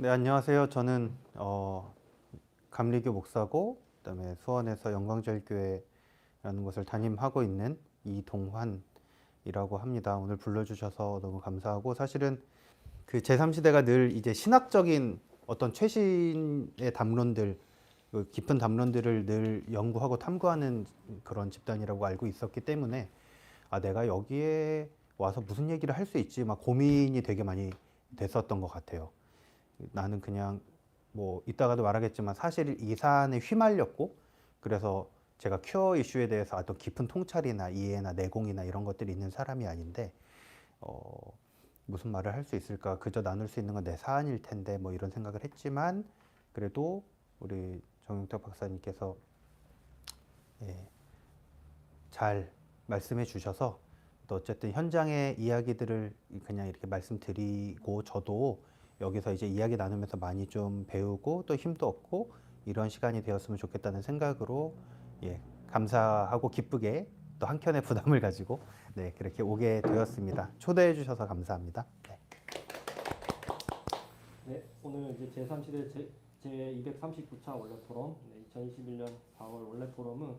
네, 안녕하세요. 저는 감리교 목사고, 그다음에 수원에서 영광제일교회라는 곳을 담임하고 있는 이동환이라고 합니다. 오늘 불러주셔서 너무 감사하고, 사실은 그 제3시대가 늘 이제 신학적인 어떤 최신의 담론들, 그 깊은 담론들을 늘 연구하고 탐구하는 그런 집단이라고 알고 있었기 때문에 내가 여기에 와서 무슨 얘기를 할 수 있지 막 고민이 되게 많이 됐었던 것 같아요. 나는 그냥 뭐 이따가도 말하겠지만 사실 이 사안에 휘말렸고, 그래서 제가 큐어 이슈에 대해서 어떤 깊은 통찰이나 이해나 내공이나 이런 것들이 있는 사람이 아닌데 어, 무슨 말을 할 수 있을까, 그저 나눌 수 있는 건 내 사안일 텐데 뭐 이런 생각을 했지만, 그래도 우리 정용택 박사님께서 예, 잘 말씀해 주셔서 또 어쨌든 현장의 이야기들을 그냥 이렇게 말씀드리고, 저도 여기서 이제 이야기 나누면서 많이 좀 배우고 또 힘도 얻고 이런 시간이 되었으면 좋겠다는 생각으로, 예, 감사하고 기쁘게 또 한켠에 부담을 가지고 네, 그렇게 오게 되었습니다. 초대해 주셔서 감사합니다. 네. 네, 오늘 이제 제3시대 제239차 원래 포럼, 2021년 4월 원래 포럼은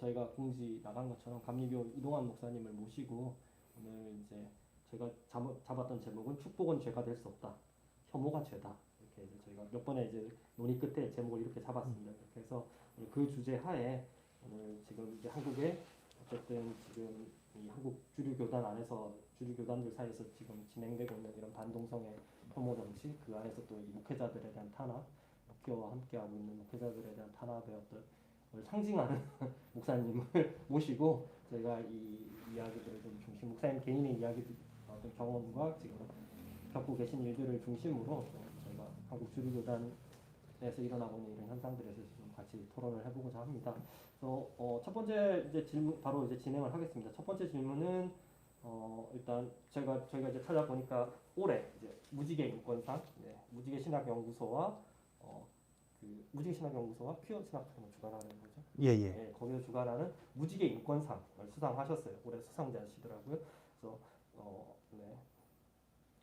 저희가 공지 나간 것처럼 감리교 이동환 목사님을 모시고 오늘 이제 제가 잡았던 제목은 축복은 죄가 될 수 없다, 혐오가 죄다, 이렇게 이제 저희가 몇 번의 이제 논의 끝에 제목을 이렇게 잡았습니다. 그렇게 해서 오늘 그 주제 하에 오늘 지금 이제 한국에 어쨌든 지금 이 한국 주류 교단 안에서 주류 교단들 사이에서 지금 진행되고 있는 이런 반동성의 혐오 정치, 그 안에서 또 이 목회자들에 대한 탄압, 목회와 함께하고 있는 목회자들에 대한 탄압의 어떤 걸 상징하는 목사님을 모시고 저희가 이 이야기들을 좀 중심, 목사님 개인의 이야기들, 어떤 경험과 지금 겪고 계신 일들을 중심으로 저희가 한국 주류교단에서 일어나고 있는 이런 현상들에 대해서 좀 같이 토론을 해보고자 합니다. 그래서 첫 번째 이제 질문 바로 이제 진행을 하겠습니다. 첫 번째 질문은 일단 저희가 이제 찾아보니까 올해 이제 무지개 인권상, 무지개 신학연구소와 그 무지개 신학연구소와 퀴어 신학회를 주관하는 거죠. 예, 예. 네, 거기서 주관하는 무지개 인권상을 수상하셨어요. 올해 수상자시더라고요. 그래서 네,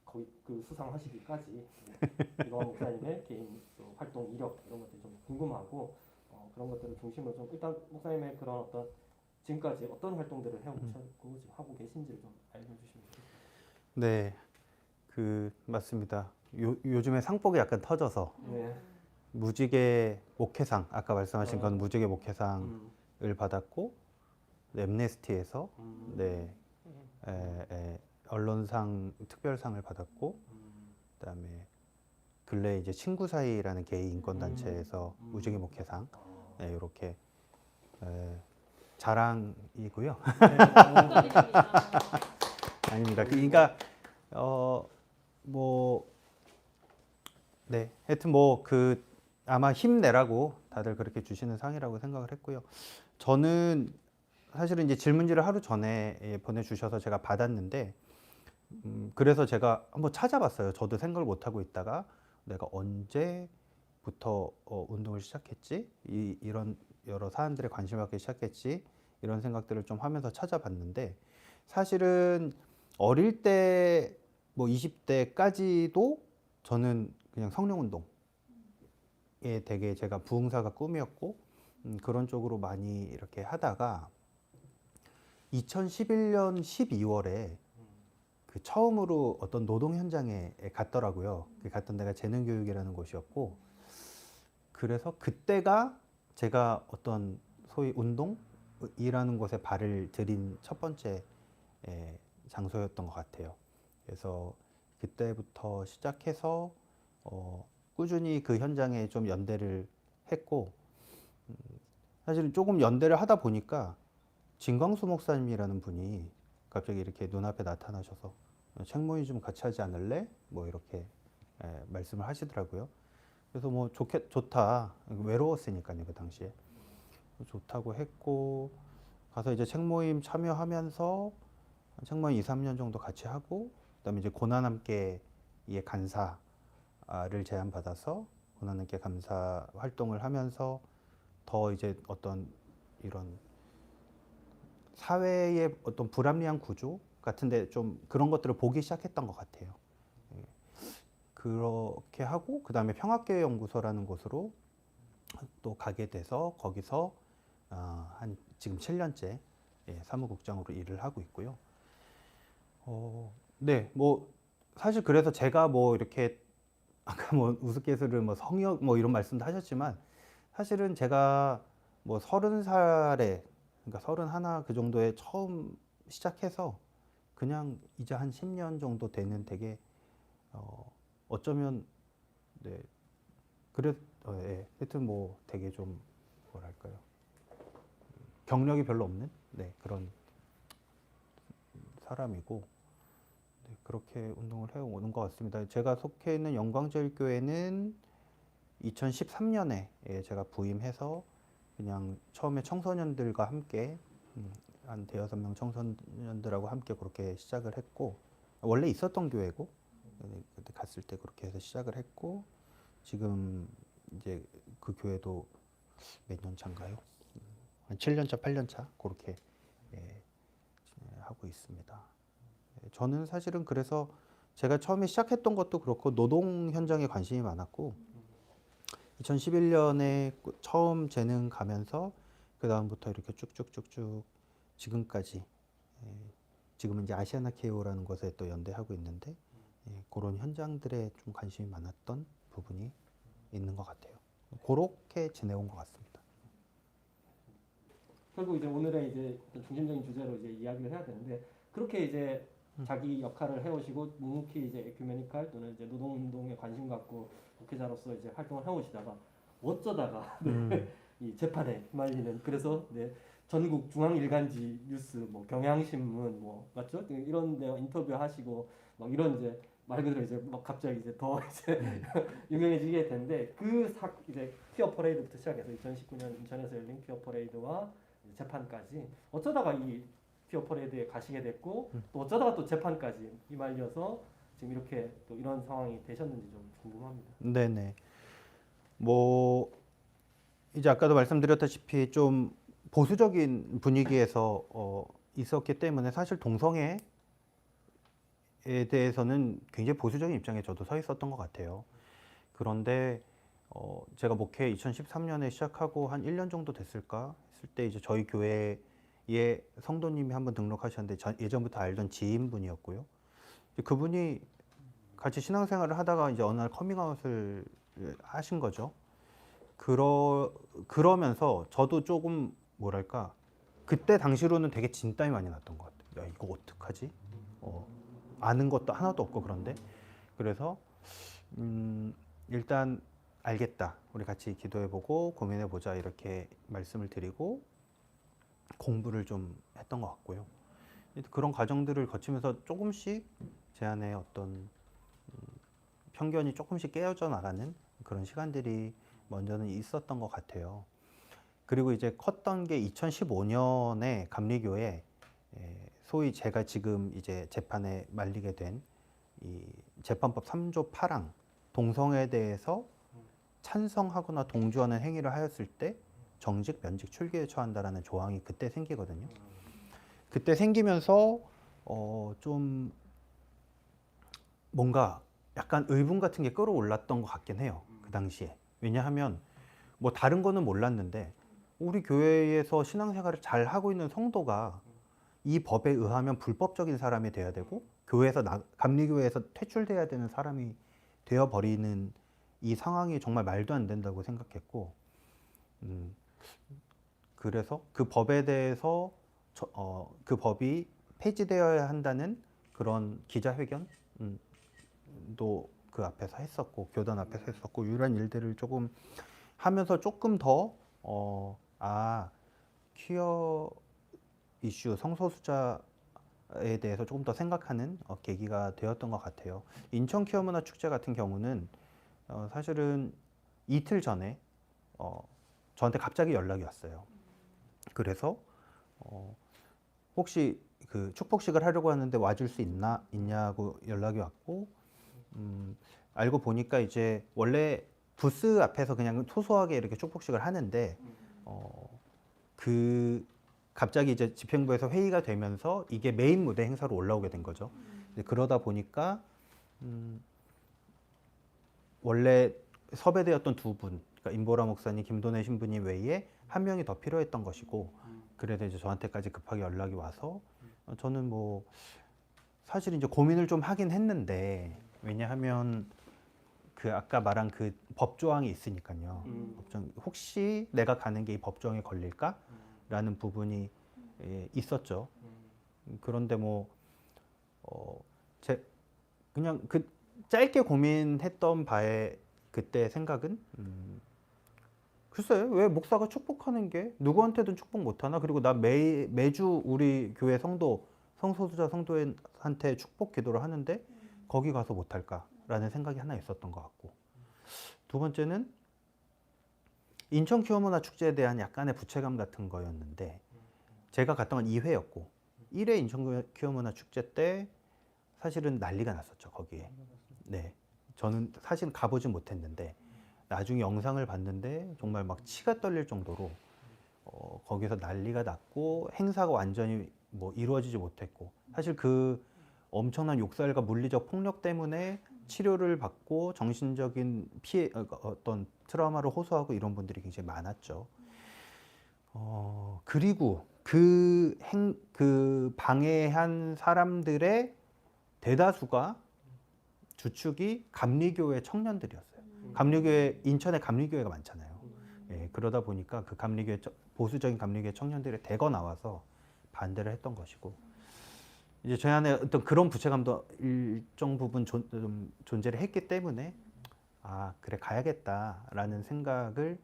거의 그 수상하시기까지 이동환 목사님의 개인 활동 이력 이런 것들이 좀 궁금하고, 그런 것들을 중심으로 좀 일단 목사님의 그런 어떤 지금까지 어떤 활동들을 해오셨고 지금 하고 계신지를 좀 알려주시면 좋겠습니다. 네, 그 맞습니다. 요즘에 상복이 약간 터져서 네. 무지개 목회상, 아까 말씀하신 건 아, 무지개 목회상을 음, 받았고, 엠네스티에서 네, 음, 언론상 특별상을 받았고, 그다음에 근래 이제 친구 사이라는 게이 인권 단체에서 무지개 목회상, 네, 이렇게 자랑이고요. 아닙니다. 그러니까 뭐 네, 하여튼 뭐 그 아마 힘내라고 다들 그렇게 주시는 상이라고 생각을 했고요. 저는 사실은 이제 질문지를 하루 전에 보내주셔서 제가 받았는데, 그래서 제가 한번 찾아봤어요. 저도 생각을 못 하고 있다가 내가 언제부터 운동을 시작했지? 이런 여러 사안들에 관심을 갖기 시작했지? 이런 생각들을 좀 하면서 찾아봤는데, 사실은 어릴 때 뭐 20대까지도 저는 그냥 성령운동에 되게 제가 부흥사가 꿈이었고, 그런 쪽으로 많이 이렇게 하다가 2011년 12월에 그 처음으로 어떤 노동 현장에 갔더라고요. 그 갔던 데가 재능교육이라는 곳이었고, 그래서 그때가 제가 어떤 소위 운동이라는 곳에 발을 들인 첫 번째 장소였던 것 같아요. 그래서 그때부터 시작해서 꾸준히 그 현장에 좀 연대를 했고, 사실은 조금 연대를 하다 보니까 진광수 목사님이라는 분이 갑자기 이렇게 눈앞에 나타나셔서 책 모임 좀 같이 하지 않을래? 뭐 이렇게 말씀을 하시더라고요. 그래서 뭐 좋다. 외로웠으니까요, 그 당시에. 좋다고 했고, 가서 이제 책 모임 참여하면서 책 모임 2, 3년 정도 같이 하고, 그다음에 이제 고난함께의 간사를 제안받아서 고난함께 감사 활동을 하면서 더 이제 어떤 이런 사회의 어떤 불합리한 구조 같은데 좀 그런 것들을 보기 시작했던 것 같아요. 그렇게 하고 그 다음에 평화교회연구소라는 곳으로 또 가게 돼서 거기서 한 지금 7년째 사무국장으로 일을 하고 있고요. 네, 뭐 사실 그래서 제가 뭐 이렇게 아까 뭐 우스갯소리로 뭐 성역 뭐 이런 말씀도 하셨지만 사실은 제가 뭐 30살에 그러니까 31 그 정도에 처음 시작해서 그냥 이제 한 10년 정도 되는 되게 어쩌면 네 그래 예, 하여튼 뭐 되게 좀 뭐랄까요 경력이 별로 없는 네 그런 사람이고 네, 그렇게 운동을 해오는 것 같습니다. 제가 속해 있는 영광제일교회는 2013년에 제가 부임해서 그냥 처음에 청소년들과 함께 한 대여섯 명 청소년들하고 함께 그렇게 시작을 했고 원래 있었던 교회고 그때 갔을 때 그렇게 해서 시작을 했고 지금 이제 그 교회도 몇 년 차인가요? 한 7년 차, 8년 차 그렇게 예, 하고 있습니다. 저는 사실은 그래서 제가 처음에 시작했던 것도 그렇고 노동 현장에 관심이 많았고 2011년에 처음 재능 가면서 그 다음부터 이렇게 쭉쭉쭉쭉 지금까지 지금은 이제 아시아나 케이오라는 곳에 또 연대하고 있는데 그런 현장들에 좀 관심이 많았던 부분이 있는 것 같아요. 그렇게 지내온 것 같습니다. 결국 이제 오늘의 이제 중심적인 주제로 이제 이야기를 해야 되는데 그렇게 이제 자기 역할을 해오시고 묵묵히 이제 에큐메니칼 또는 이제 노동운동에 관심 갖고 목회자로서 이제 활동을 해오시다가 어쩌다가 이 재판에 휘말리는 그래서 네, 전국 중앙일간지 뉴스 뭐 경향신문 뭐 맞죠? 이런 데 인터뷰하시고 막 이런 이제 말 그대로 이제 막 갑자기 이제 더 이제 유명해지게 된데 이제 퀴어 퍼레이드부터 시작해서 2019년 인천에서 열린 퀴어 퍼레이드와 재판까지 어쩌다가 이 퀴어 퍼레이드에 가시게 됐고 또 어쩌다가 또 재판까지 휘말려서 지금 이렇게 또 이런 상황이 되셨는지 좀 궁금합니다. 네네. 뭐 이제 아까도 말씀드렸다시피 좀 보수적인 분위기에서 있었기 때문에 사실 동성애에 대해서는 굉장히 보수적인 입장에 저도 서 있었던 것 같아요. 그런데 제가 목회 2013년에 시작하고 한 1년 정도 됐을까 했을 때 이제 저희 교회에 성도님이 한번 등록하셨는데 예전부터 알던 지인분이었고요. 그분이 같이 신앙생활을 하다가 이제 어느 날 커밍아웃을 하신 거죠. 그러면서 저도 조금 뭐랄까 그때 당시로는 되게 진땀이 많이 났던 것 같아요. 야 이거 어떡하지? 아는 것도 하나도 없고 그런데 그래서 일단 알겠다. 우리 같이 기도해보고 고민해보자 이렇게 말씀을 드리고 공부를 좀 했던 것 같고요. 그런 과정들을 거치면서 조금씩 제 안에 어떤 편견이 조금씩 깨어져 나가는 그런 시간들이 먼저는 있었던 것 같아요. 그리고 이제 컸던 게 2015년에 감리교에 소위 제가 지금 이제 재판에 말리게 된 이 재판법 3조 8항 동성애에 대해서 찬성하거나 동조하는 행위를 하였을 때 정직, 면직, 출교에 처한다라는 조항이 그때 생기거든요. 그때 생기면서 좀 뭔가 약간 의분 같은 게 끌어올랐던 것 같긴 해요. 그 당시에. 왜냐하면 뭐 다른 거는 몰랐는데 우리 교회에서 신앙생활을 잘 하고 있는 성도가 이 법에 의하면 불법적인 사람이 돼야 되고 교회에서 감리교회에서 퇴출돼야 되는 사람이 되어 버리는 이 상황이 정말 말도 안 된다고 생각했고 그래서 그 법에 대해서 그 법이 폐지되어야 한다는 그런 기자회견도 그 앞에서 했었고 교단 앞에서 했었고 이런 일들을 조금 하면서 조금 더 퀴어 이슈 성소수자에 대해서 조금 더 생각하는 계기가 되었던 것 같아요. 인천 퀴어 문화 축제 같은 경우는 사실은 이틀 전에 저한테 갑자기 연락이 왔어요. 그래서 혹시 그 축복식을 하려고 하는데 와줄 수 있냐고 연락이 왔고 알고 보니까 이제 원래 부스 앞에서 그냥 소소하게 이렇게 축복식을 하는데 그 갑자기 이제 집행부에서 회의가 되면서 이게 메인 무대 행사로 올라오게 된 거죠. 그러다 보니까 원래 섭외되었던 두 분, 그러니까 임보라 목사님, 김도래 신부님 외에 한 명이 더 필요했던 것이고, 그래서 이제 저한테까지 급하게 연락이 와서 저는 뭐 사실 이제 고민을 좀 하긴 했는데, 왜냐하면 그 아까 말한 그 법조항이 있으니까요. 법조항, 혹시 내가 가는 게 이 법조항에 걸릴까라는 부분이 있었죠. 그런데 뭐 제 그냥 그 짧게 고민했던 바에 그때 생각은 글쎄 왜 목사가 축복하는 게 누구한테든 축복 못하나? 그리고 나 매주 우리 교회 성소수자 성도한테 축복 기도를 하는데 거기 가서 못할까라는 생각이 하나 있었던 것 같고, 두 번째는 인천 퀴어문화 축제에 대한 약간의 부채감 같은 거였는데, 제가 갔던 건 2회였고 1회 인천 퀴어문화 축제 때 사실은 난리가 났었죠, 거기에. 네. 저는 사실 가보진 못했는데 나중에 영상을 봤는데 정말 막 치가 떨릴 정도로 거기서 난리가 났고 행사가 완전히 뭐 이루어지지 못했고, 사실 그 엄청난 욕설과 물리적 폭력 때문에 치료를 받고 정신적인 피해, 어떤 트라우마를 호소하고 이런 분들이 굉장히 많았죠. 그리고 그 방해한 사람들의 대다수가 주축이 감리교회 청년들이었어요. 감리교회, 인천에 감리교회가 많잖아요. 예, 그러다 보니까 그 감리교회, 보수적인 감리교회 청년들이 대거 나와서 반대를 했던 것이고, 이제 제 안에 어떤 그런 부채감도 일정 부분 좀 존재를 했기 때문에 아 그래 가야겠다라는 생각을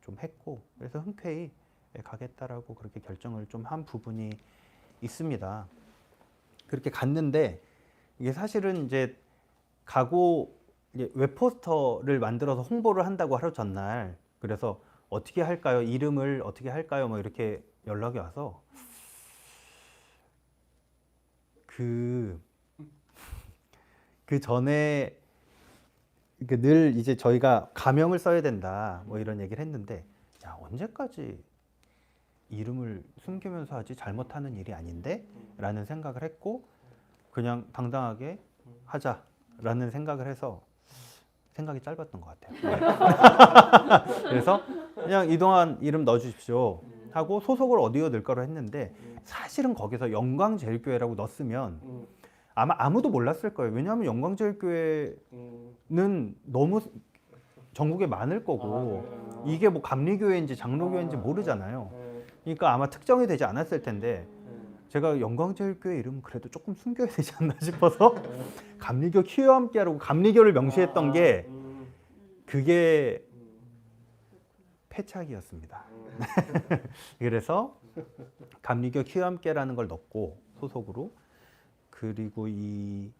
좀 했고, 그래서 흔쾌히 가겠다라고 그렇게 결정을 좀 한 부분이 있습니다. 그렇게 갔는데 이게 사실은 이제 가고 이제 웹포스터를 만들어서 홍보를 한다고 하루 전날, 그래서 어떻게 할까요? 이름을 어떻게 할까요? 뭐 이렇게 연락이 와서 그 전에 늘 이제 저희가 가명을 써야 된다 뭐 이런 얘기를 했는데, 야 언제까지 이름을 숨기면서 하지? 잘못하는 일이 아닌데? 라는 생각을 했고 그냥 당당하게 하자라는 생각을 해서 생각이 짧았던 것 같아요. 네. 그래서 그냥 이동환 이름 넣어주십시오 하고 소속을 어디로 넣을까로 했는데, 사실은 거기서 영광제일교회라고 넣었으면 아마 아무도 몰랐을 거예요. 왜냐하면 영광제일교회는 너무 전국에 많을 거고 이게 뭐 감리교회인지 장로교회인지 모르잖아요. 그러니까 아마 특정이 되지 않았을 텐데 제가 영광제일교회 이름은 그래도 조금 숨겨야 되지 않나 싶어서 감리교 키와 함께하라고 감리교를 명시했던 게 그게 패착이었습니다. 그래서 감리교 키와 함께라는 걸 넣고 소속으로, 그리고 이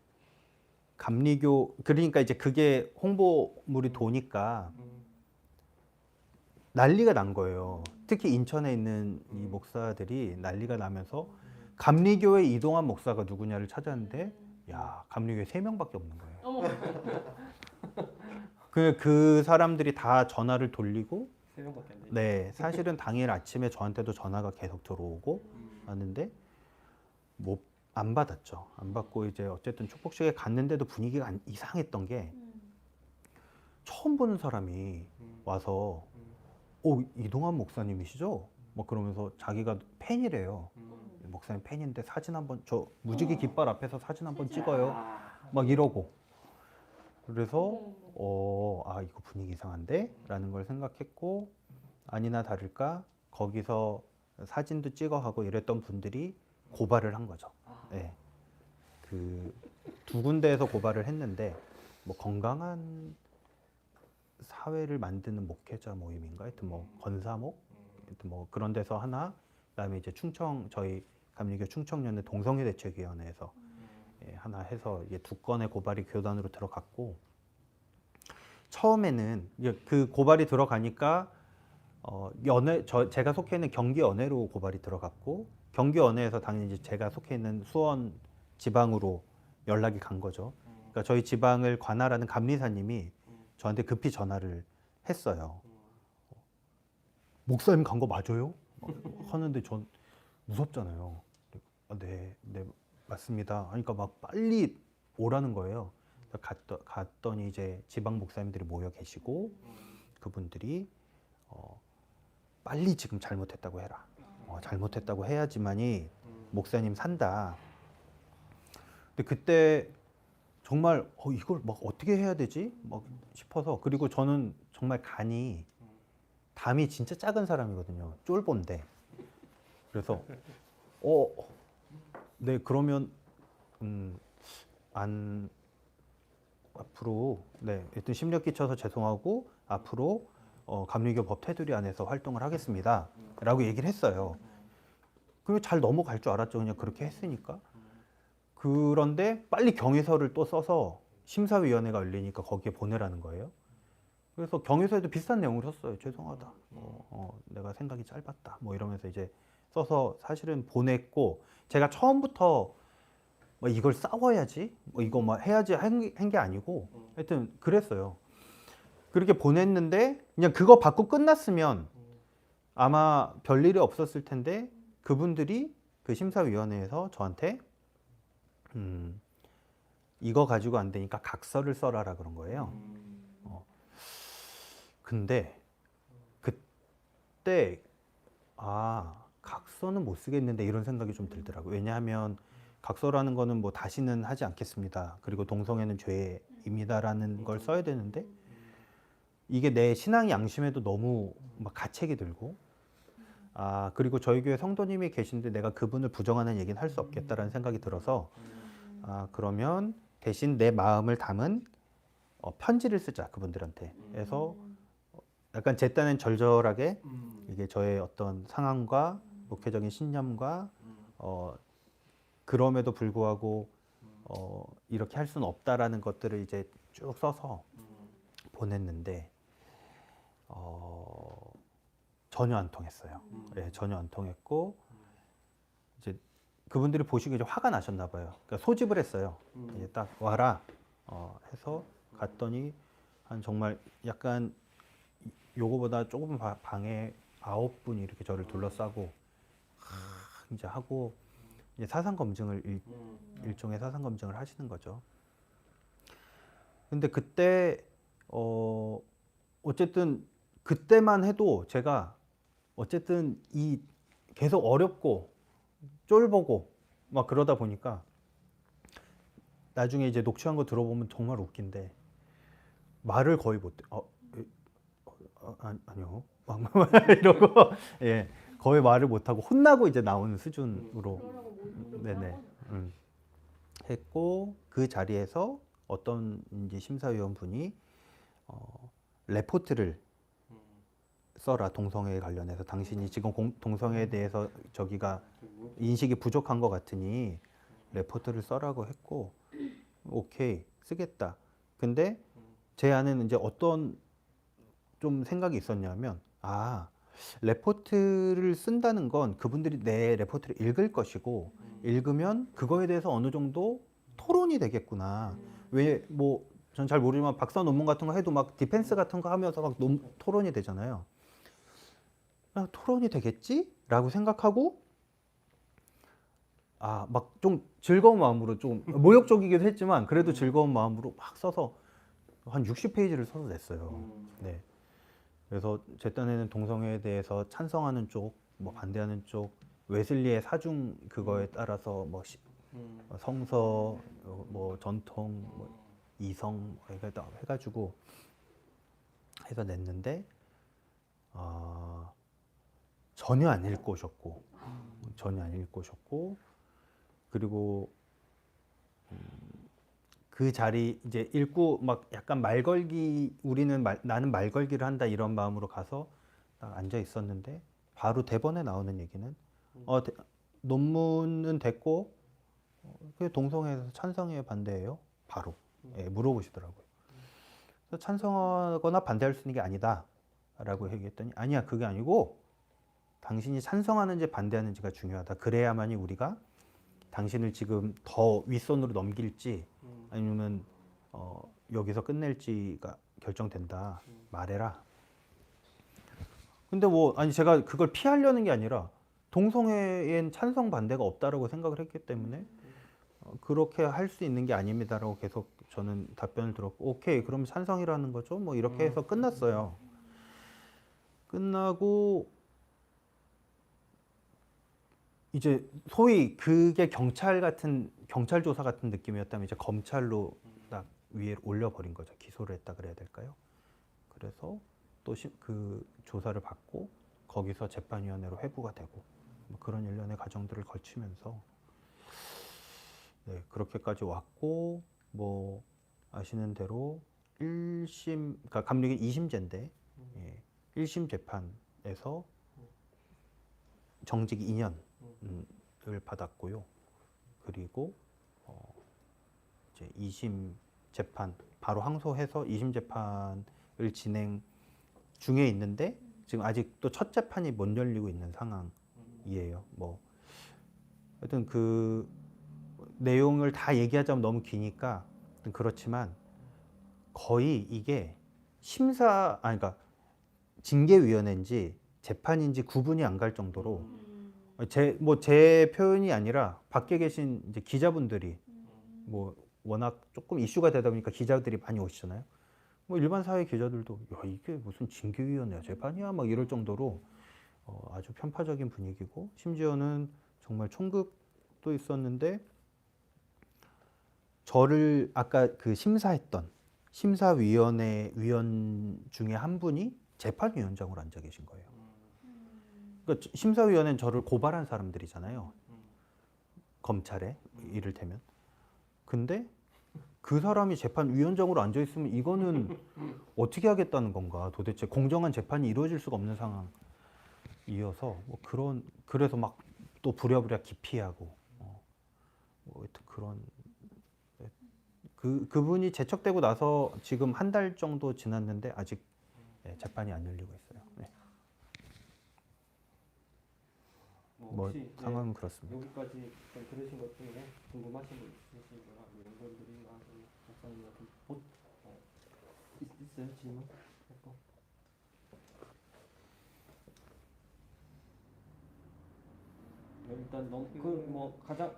감리교, 그러니까 이제 그게 홍보물이 도니까 난리가 난 거예요. 특히 인천에 있는 이 목사들이 난리가 나면서 감리교회 이동환 목사가 누구냐를 찾았는데, 야 감리교회 3명밖에 없는 거예요. 그 사람들이 다 전화를 돌리고, 네 사실은 당일 아침에 저한테도 전화가 계속 들어오고 하는데 뭐 안 받았죠. 안 받고 이제 어쨌든 축복식에 갔는데도 분위기가 이상했던 게, 처음 보는 사람이 와서 이동환 목사님이시죠? 뭐 그러면서 자기가 팬이래요. 목사님 팬인데 사진 한번, 저 무지개 깃발 앞에서 사진 한번 찍어요. 막 이러고. 그래서 이거 분위기 이상한데? 라는 걸 생각했고, 아니나 다를까 거기서 사진도 찍어하고 이랬던 분들이 고발을 한 거죠. 네. 그 두 군데에서 고발을 했는데, 뭐 건강한 사회를 만드는 목회자 모임인가, 하여튼 뭐 건사목, 하여튼 뭐 그런 데서 하나, 그다음에 이제 저희 감리교 충청연대 동성애대책위원회에서 하나 해서 이게 2건의 고발이 교단으로 들어갔고, 처음에는 그 고발이 들어가니까 제가 속해 있는 경기연회로 고발이 들어갔고, 경기연회에서 당연히 이제 제가 속해 있는 수원 지방으로 연락이 간 거죠. 그러니까 저희 지방을 관할하는 감리사님이 저한테 급히 전화를 했어요. 목사님 간 거 맞아요? 하는데 전 무섭잖아요. 네, 맞습니다. 그러니까 막 빨리 오라는 거예요. 갔더니 이제 지방 목사님들이 모여 계시고 그분들이 빨리 지금 잘못했다고 해라. 잘못했다고 해야지만이 목사님 산다. 근데 그때 정말 이걸 막 어떻게 해야 되지? 막 싶어서 그리고 저는 정말 담이 진짜 작은 사람이거든요. 쫄본데. 그래서 네 그러면 안 앞으로 네 일단 심력 끼쳐서 죄송하고 앞으로 감리교 법 테두리 안에서 활동을 하겠습니다라고 얘기를 했어요. 그리고 잘 넘어갈 줄 알았죠. 그냥 그렇게 했으니까. 그런데 빨리 경위서를 또 써서 심사위원회가 열리니까 거기에 보내라는 거예요. 그래서 경위서에도 비슷한 내용을 썼어요. 죄송하다. 내가 생각이 짧았다. 뭐 이러면서 이제 써서 사실은 보냈고 제가 처음부터 뭐 이걸 싸워야지, 뭐 이거 막 해야지 한 게 아니고 하여튼 그랬어요. 그렇게 보냈는데 그냥 그거 받고 끝났으면 아마 별일이 없었을 텐데 그분들이 그 심사위원회에서 저한테 이거 가지고 안 되니까 각서를 써라라 그런 거예요. 근데 그때 각서는 못 쓰겠는데 이런 생각이 좀 들더라고요. 왜냐하면 각서라는 거는 뭐 다시는 하지 않겠습니다. 그리고 동성애는 죄입니다라는 걸 써야 되는데 이게 내 신앙 양심에도 너무 막 가책이 들고 그리고 저희 교회 성도님이 계신데 내가 그분을 부정하는 얘기는 할 수 없겠다라는 생각이 들어서 그러면 대신 내 마음을 담은 편지를 쓰자 그분들한테 해서 약간 제 딴엔 절절하게 이게 저의 어떤 상황과 목회적인 신념과 그럼에도 불구하고 이렇게 할 수는 없다라는 것들을 이제 쭉 써서 보냈는데 전혀 안 통했어요. 예, 전혀 안 통했고 이제 그분들이 보시기에 좀 화가 나셨나 봐요. 그러니까 소집을 했어요. 이제 딱 와라 해서 갔더니 한 정말 약간 요거보다 조금 방에 9분이 이렇게 저를 둘러싸고 이제 하고 이제 사상 검증을 일종의 사상 검증을 하시는 거죠. 근데 그때 어쨌든 그때만 해도 제가 어쨌든 이 계속 어렵고 쫄보고 막 그러다 보니까 나중에 이제 녹취한 거 들어보면 정말 웃긴데 말을 거의 못해. 아니요. 막 이러고 예 거의 말을 못하고 혼나고 이제 나오는 수준으로 네네 했고 그 자리에서 어떤 이제 심사위원 분이 레포트를 써라 동성애에 관련해서 당신이 지금 동성애에 대해서 저기가 인식이 부족한 것 같으니 레포트를 써라고 했고 오케이 쓰겠다. 근데 제 안에는 이제 어떤 좀 생각이 있었냐면 레포트를 쓴다는 건 그분들이 내 레포트를 읽을 것이고 읽으면 그거에 대해서 어느 정도 토론이 되겠구나. 왜 뭐 전 잘 모르지만 박사 논문 같은 거 해도 막 디펜스 같은 거 하면서 막 토론이 되잖아요. 토론이 되겠지라고 생각하고 막 좀 즐거운 마음으로 좀 모욕적이기도 했지만 그래도 즐거운 마음으로 막 써서 한 60페이지를 써서 냈어요. 네. 그래서 제 딴에는 동성애에 대해서 찬성하는 쪽, 뭐 반대하는 쪽, 웨슬리의 사중 그거에 따라서 뭐 성서, 뭐 전통, 뭐 이성 해가지고 해서 냈는데 전혀 안 읽고 오셨고 그리고 그 자리 이제 읽고 막 약간 말걸기 나는 말걸기를 한다 이런 마음으로 가서 딱 앉아 있었는데 바로 대본에 나오는 얘기는 논문은 됐고 그 동성애에서 찬성해요 반대해요 바로 물어보시더라고요. 그래서 찬성하거나 반대할 수 있는 게 아니다라고 얘기했더니 아니야 그게 아니고 당신이 찬성하는지 반대하는지가 중요하다. 그래야만이 우리가 당신을 지금 더 윗선으로 넘길지 아니면 여기서 끝낼지가 결정된다. 말해라. 근데 제가 그걸 피하려는 게 아니라 동성애엔 찬성 반대가 없다라고 생각을 했기 때문에 그렇게 할 수 있는 게 아닙니다라고 계속 저는 답변을 들었고, 오케이, 그럼 찬성이라는 거죠. 뭐 이렇게 해서 끝났어요. 끝나고 이제 소위 그게 경찰 조사 같은 느낌이었다면 이제 검찰로 딱 위에 올려버린 거죠. 기소를 했다 그래야 될까요? 그래서 또 그 조사를 받고 거기서 재판위원회로 회부가 되고 뭐 그런 일련의 과정들을 거치면서 네, 그렇게까지 왔고, 뭐 아시는 대로 1심, 그러니까 감lik은 2심제인데 1심 재판에서 정직 2년을 받았고요. 그리고 이제 2심 재판 바로 항소해서 2심 재판을 진행 중에 있는데 지금 아직도 첫 재판이 못 열리고 있는 상황이에요. 뭐 하여튼 그 내용을 다 얘기하자면 너무 기니까 그렇지만 거의 이게 그러니까 징계위원회인지 재판인지 구분이 안 갈 정도로 제 표현이 아니라 밖에 계신 이제 기자분들이 뭐 워낙 조금 이슈가 되다 보니까 기자들이 많이 오시잖아요. 뭐 일반 사회 기자들도 야 이게 무슨 징계위원회야 재판이야 막 이럴 정도로 아주 편파적인 분위기고 심지어는 정말 총극도 있었는데 저를 아까 그 심사했던 심사위원회 위원 중에 한 분이 재판위원장으로 앉아 계신 거예요. 그러니까 심사위원회는 저를 고발한 사람들이잖아요. 검찰에 이를테면. 근데 그 사람이 재판위원장으로 앉아 있으면 이거는 어떻게 하겠다는 건가? 도대체 공정한 재판이 이루어질 수가 없는 상황이어서 뭐 그래서 막 또 부랴부랴 기피하고 뭐 하여튼 그런 그분이 제척되고 나서 지금 한 달 정도 지났는데 아직 재판이 안 열리고 있어요. 네. 뭐 혹시 상황은 그렇습니다. 여기까지 좀 들으신 것 중에 궁금하신 거 있으시거나 이런 분들이나 목사님 같은 있어요 질문? 일단 너무 그뭐 가장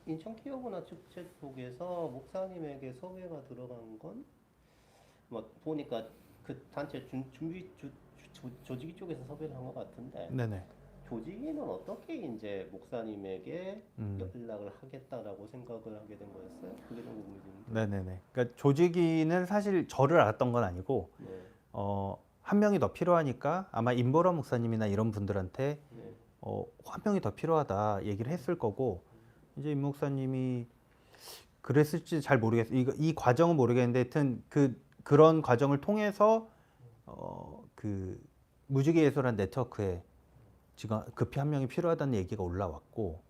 인천 기업문화 축제 쪽에서 목사님에게 섭외가 들어간 건 뭐 보니까 그 단체 준비 조직위 쪽에서 섭외를 한 것 같은데 네네. 조직위는 어떻게 이제 목사님에게 음. 연락을 하겠다라고 생각을 하게 된 거였어요? 그게 좀 궁금해집니다. 네네네. 그러니까 조직위는 사실 저를 알았던 건 아니고 네, 한 명이 더 필요하니까 아마 임보라 목사님이나 이런 분들한테 네, 한 명이 더 필요하다 얘기를 했을 거고 이제 임 목사님이 그랬을지 잘 모르겠어요. 이 과정은 모르겠는데 하여튼 그런 과정을 통해서 그 무지개 예술한 네트워크에 지금 급히 한 명이 필요하다는 얘기가 올라왔고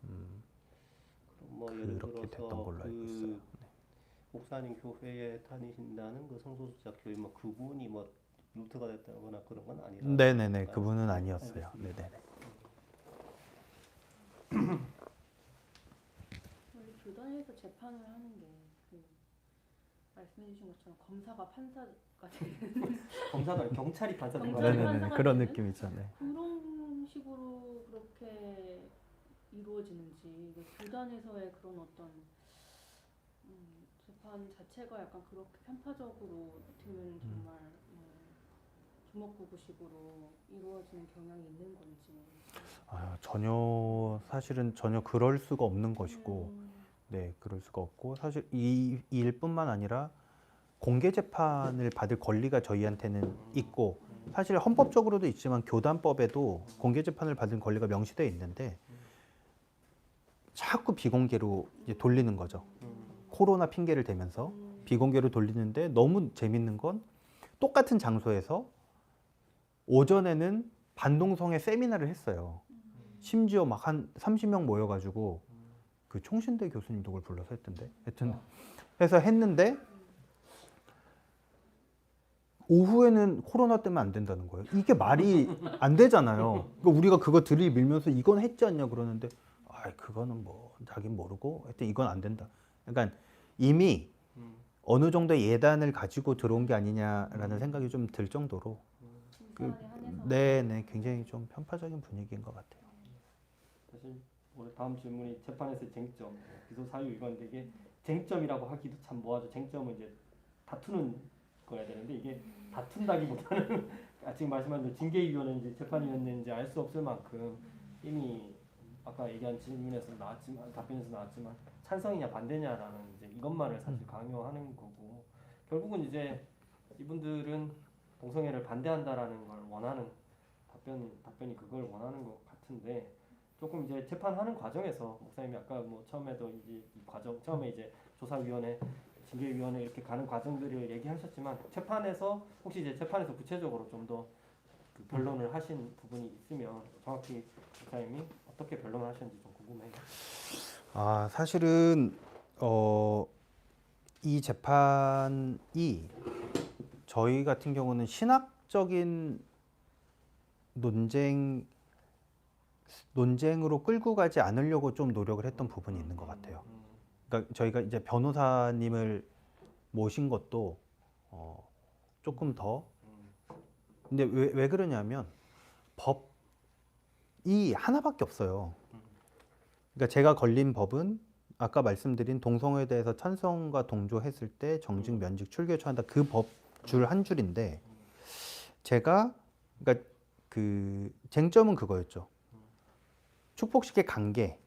그럼 뭐 예를 그렇게 됐던 들어서 걸로 알고 있어요. 네. 목사님 교회에 다니신다는 그 성소수자 교회 뭐 그분이 뭐 루트가 됐다거나 그런 건 아니라. 네네네. 그분은 아니었어요. 네네네. 원래 교단에서 재판을 하는 게 말씀해주신 것처럼 검사가 판사가 되는 검사가 경찰이 판사가 경찰이 되는 판사가 그런 되는? 느낌이죠. 네. 그런 식으로 그렇게 이루어지는지 교단에서의 그런 어떤 재판 자체가 약간 그렇게 편파적으로 어떻게 보면 정말 주먹구구식으로 이루어지는 경향이 있는 건지. 사실은 전혀 그럴 수가 없는 것이고, 네, 그럴 수가 없고, 사실 이 일뿐만 아니라 공개 재판을 받을 권리가 저희한테는 있고, 사실 헌법적으로도 있지만 교단법에도 공개 재판을 받을 권리가 명시되어 있는데, 자꾸 비공개로 이제 돌리는 거죠. 코로나 핑계를 대면서 비공개로 돌리는데 너무 재밌는 건 똑같은 장소에서 오전에는 반동성애 세미나를 했어요. 심지어 막 한 30명 모여가지고 그 총신대 교수님 누굴 불러서 했던데 하여튼 해서 했는데 오후에는 코로나 때문에 안 된다는 거예요. 이게 말이 안 되잖아요. 그러니까 우리가 그거 들이밀면서 이건 했지 않냐 그러는데 그거는 뭐 자긴 모르고 하여튼 이건 안 된다. 그러니까 이미 어느 정도의 예단을 가지고 들어온 게 아니냐라는 생각이 좀 들 정도로 사안에 한해서 네네 굉장히 좀 편파적인 분위기인 것 같아요. 사실 원래 다음 질문이 재판에서의 쟁점, 기소 사유 위반인데 이게 쟁점이라고 하기도 참 뭐하죠. 쟁점은 이제 다투는 거야 되는데 이게 다툰다기보다는 지금 말씀하신 대로 징계위원회인지 재판위원회인지 알 수 없을 만큼 이미 아까 얘기한 질문에서 나왔지만 답변에서 나왔지만 찬성이냐 반대냐라는 이제 이것만을 사실 강요하는 거고 결국은 이제 이분들은 동성애를 반대한다라는 걸 원하는 답변이 그걸 원하는 것 같은데 조금 이제 재판하는 과정에서 목사님이 아까 뭐 처음에도 이제 이 과정 처음에 이제 조사위원회 징계위원회 이렇게 가는 과정들을 얘기하셨지만 재판에서 혹시 이제 재판에서 구체적으로 좀 더 그 변론을 하신 부분이 있으면 정확히 목사님이 어떻게 변론을 하셨는지 좀 궁금해요. 아, 사실은 이 재판이 저희 같은 경우는 신학적인 논쟁으로 끌고 가지 않으려고 좀 노력을 했던 부분이 있는 것 같아요. 그러니까 저희가 이제 변호사님을 모신 것도 조금 더 근데 왜 그러냐면 법이 하나밖에 없어요. 그러니까 제가 걸린 법은 아까 말씀드린 동성애에 대해서 찬성과 동조했을 때 정직, 면직, 출교에 처한다 그 법 줄 한 줄인데 제가 그러니까 그 쟁점은 그거였죠. 축복식의 관계,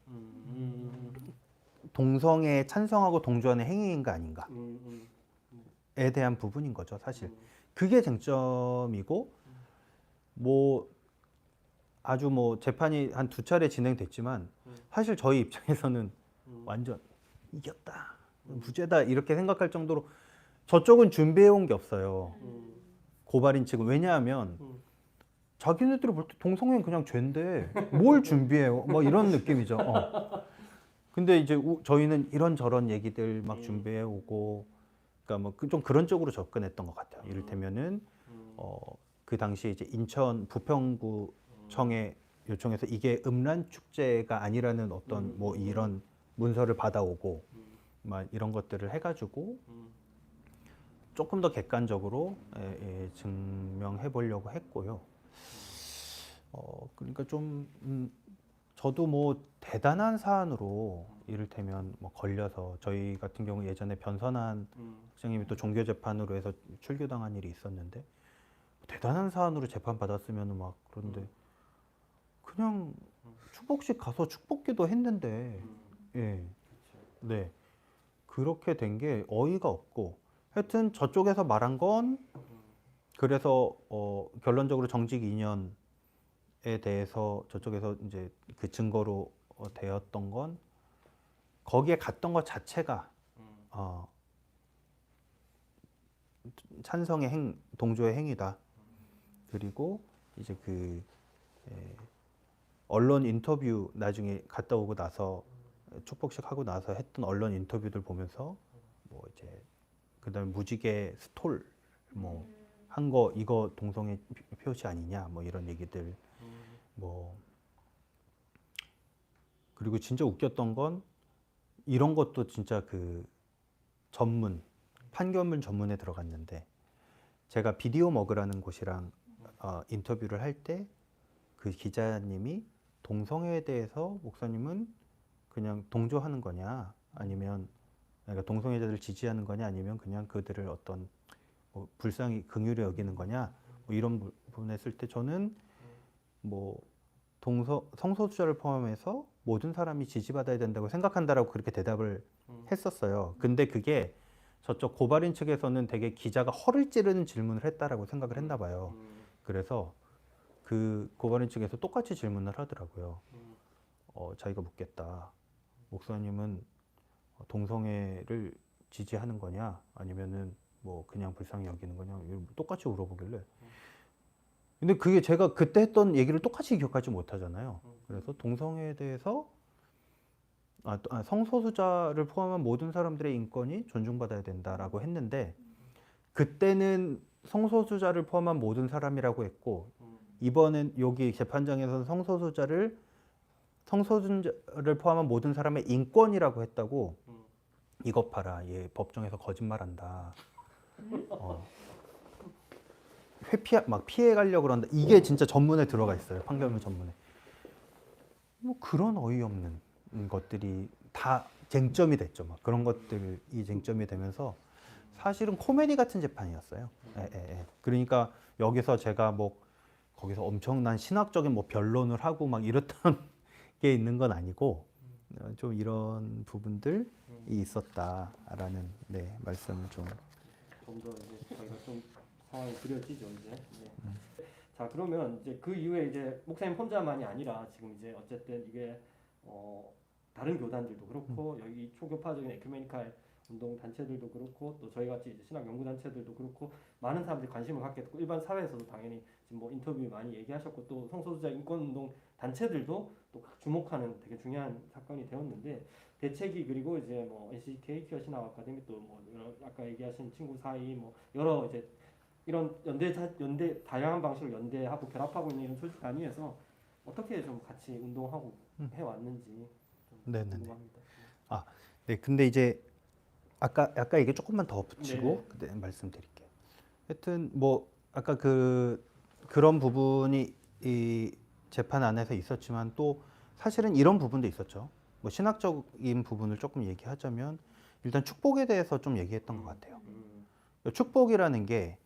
동성애에 찬성하고 동조하는 행위인가 아닌가에 대한 부분인 거죠, 사실. 그게 쟁점이고 뭐 아주 뭐 재판이 한 2차례 진행됐지만 사실 저희 입장에서는 완전 이겼다, 무죄다 이렇게 생각할 정도로 저쪽은 준비해 온 게 없어요. 고발인 측은. 왜냐하면 자기네들이 볼 때 동성애는 그냥 죄인데 뭘 준비해요? 뭐 이런 느낌이죠. 근데 이제 저희는 이런저런 얘기들 막 준비해 오고 그러니까 뭐 좀 그런 쪽으로 접근했던 것 같아요. 이를테면은 그 당시에 이제 인천 부평구청에 요청해서 이게 음란 축제가 아니라는 어떤 뭐 이런 문서를 받아오고 막 이런 것들을 해가지고 조금 더 객관적으로 증명해 보려고 했고요. 그러니까 좀 저도 뭐 대단한 사안으로 이를테면 뭐 걸려서 저희 같은 경우 예전에 변선한 학생님이 또 종교 재판으로 해서 출교당한 일이 있었는데 대단한 사안으로 재판 받았으면 막 그런데 그냥 축복식 가서 축복기도 했는데 예, 네 그렇게 된 게 어이가 없고 하여튼 저쪽에서 말한 건 그래서 결론적으로 정직 2년에 대해서 저쪽에서 이제 그 증거로 되었던 건 거기에 갔던 것 자체가 찬성의 동조의 행위다. 그리고 이제 그 언론 인터뷰 나중에 갔다 오고 나서 축복식 하고 나서 했던 언론 인터뷰들 보면서 뭐 이제 그다음에 무지개 스톨 뭐 한 거 이거 동성애 표시 아니냐 뭐 이런 얘기들 뭐 그리고 진짜 웃겼던 건 이런 것도 진짜 그 전문 판결문 전문에 들어갔는데 제가 비디오 머그라는 곳이랑 인터뷰를 할 때 그 기자님이 동성애에 대해서 목사님은 그냥 동조하는 거냐 아니면 그러니까 동성애자들을 지지하는 거냐 아니면 그냥 그들을 어떤 뭐 불쌍히 긍휼히 여기는 거냐 뭐 이런 부분에 했을 때 저는 뭐 성소수자를 포함해서 모든 사람이 지지받아야 된다고 생각한다라고 그렇게 대답을 했었어요. 근데 그게 저쪽 고발인 측에서는 되게 기자가 허를 찌르는 질문을 했다라고 생각을 했나 봐요. 그래서 그 고발인 측에서 똑같이 질문을 하더라고요. 자기가 묻겠다. 목사님은 동성애를 지지하는 거냐 아니면은 뭐 그냥 불쌍히 여기는 거냐 똑같이 물어보길래 근데 그게 제가 그때 했던 얘기를 똑같이 기억하지 못하잖아요. 그래서 동성애에 대해서 성소수자를 포함한 모든 사람들의 인권이 존중받아야 된다라고 했는데 그때는 성소수자를 포함한 모든 사람이라고 했고 이번엔 여기 재판장에서는 성소수자를 포함한 모든 사람의 인권이라고 했다고 이것 봐라 얘 법정에서 거짓말한다. 막 피해 가려고 그런다. 이게 진짜 전문에 들어가 있어요. 판결문 전문에. 뭐 그런 어이없는 것들이 다 쟁점이 됐죠. 막 그런 것들이 쟁점이 되면서 사실은 코미디 같은 재판이었어요. 그러니까 여기서 제가 뭐 거기서 엄청난 신학적인 뭐 변론을 하고 막 이랬던 게 있는 건 아니고 좀 이런 부분들이 있었다라는 네, 말씀을 좀. 좀 더 이제 저희가 좀 상황이 그려지죠 이제. 네. 자 그러면 이제 그 이후에 이제 목사님 혼자만이 아니라 지금 이제 어쨌든 이게 다른 교단들도 그렇고 여기 초교파적인 에큐메니칼 운동 단체들도 그렇고 또 저희 같이 이제 신학 연구 단체들도 그렇고 많은 사람들이 관심을 갖게 됐고 일반 사회에서도 당연히 지금 뭐 인터뷰 많이 얘기하셨고 또 성소수자 인권 운동 단체들도 또 주목하는 되게 중요한 사건이 되었는데 대책이 그리고 이제 뭐 NCK 퀴어 신학 아카데미 또 뭐 아까 얘기하신 친구 사이 뭐 여러 이제 이런 연대 다양한 방식으로 연대하고 결합하고 있는 이런 조직 단위에서 어떻게 좀 같이 운동하고 해왔는지 좀 네네네. 궁금합니다. 네, 근데 이제 아까 이게 조금만 더 붙이고 네네. 그때 말씀드릴게요. 하여튼 뭐 아까 그런 부분이 이 재판 안에서 있었지만 또 사실은 이런 부분도 있었죠. 뭐 신학적인 부분을 조금 얘기하자면 일단 축복에 대해서 좀 얘기했던 것 같아요. 축복이라는 게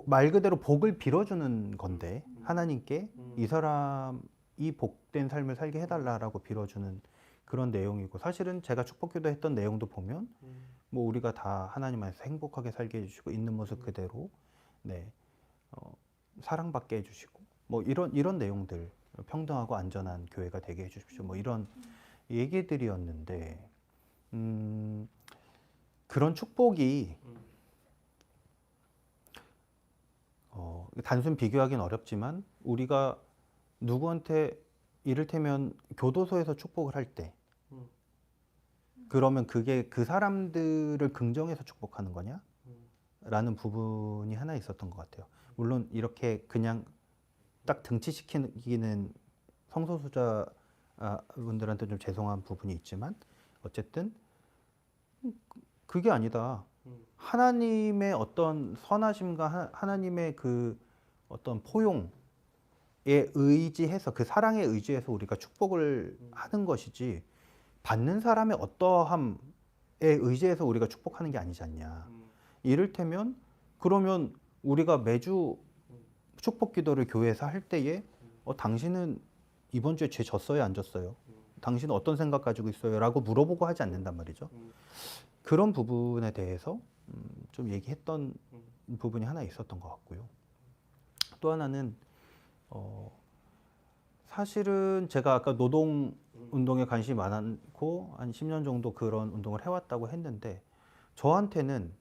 말 그대로 복을 빌어주는 건데 하나님께 이 사람이 복된 삶을 살게 해달라라고 빌어주는 그런 내용이고 사실은 제가 축복기도 했던 내용도 보면 뭐 우리가 다 하나님 안에서 행복하게 살게 해주시고 있는 모습 그대로 네 사랑받게 해주시고 뭐 이런 내용들 평등하고 안전한 교회가 되게 해주십시오 뭐 이런 얘기들이었는데 그런 축복이 단순 비교하기는 어렵지만 우리가 누구한테 이를테면 교도소에서 축복을 할 때 그러면 그게 그 사람들을 긍정해서 축복하는 거냐? 라는 부분이 하나 있었던 것 같아요. 물론 이렇게 그냥 딱 등치시키기는 성소수자 분들한테 좀 죄송한 부분이 있지만 어쨌든 그게 아니다. 하나님의 어떤 선하심과 하나님의 그 어떤 포용에 의지해서 그 사랑에 의지해서 우리가 축복을 하는 것이지 받는 사람의 어떠함에 의지해서 우리가 축복하는 게 아니지 않냐. 이를테면 그러면 우리가 매주 축복 기도를 교회에서 할 때에 당신은 이번 주에 죄 졌어요 안 졌어요? 당신은 어떤 생각 가지고 있어요? 라고 물어보고 하지 않는단 말이죠. 그런 부분에 대해서 좀 얘기했던 부분이 하나 있었던 것 같고요. 또 하나는 사실은 제가 아까 노동 운동에 관심이 많고 한 10년 정도 그런 운동을 해왔다고 했는데 저한테는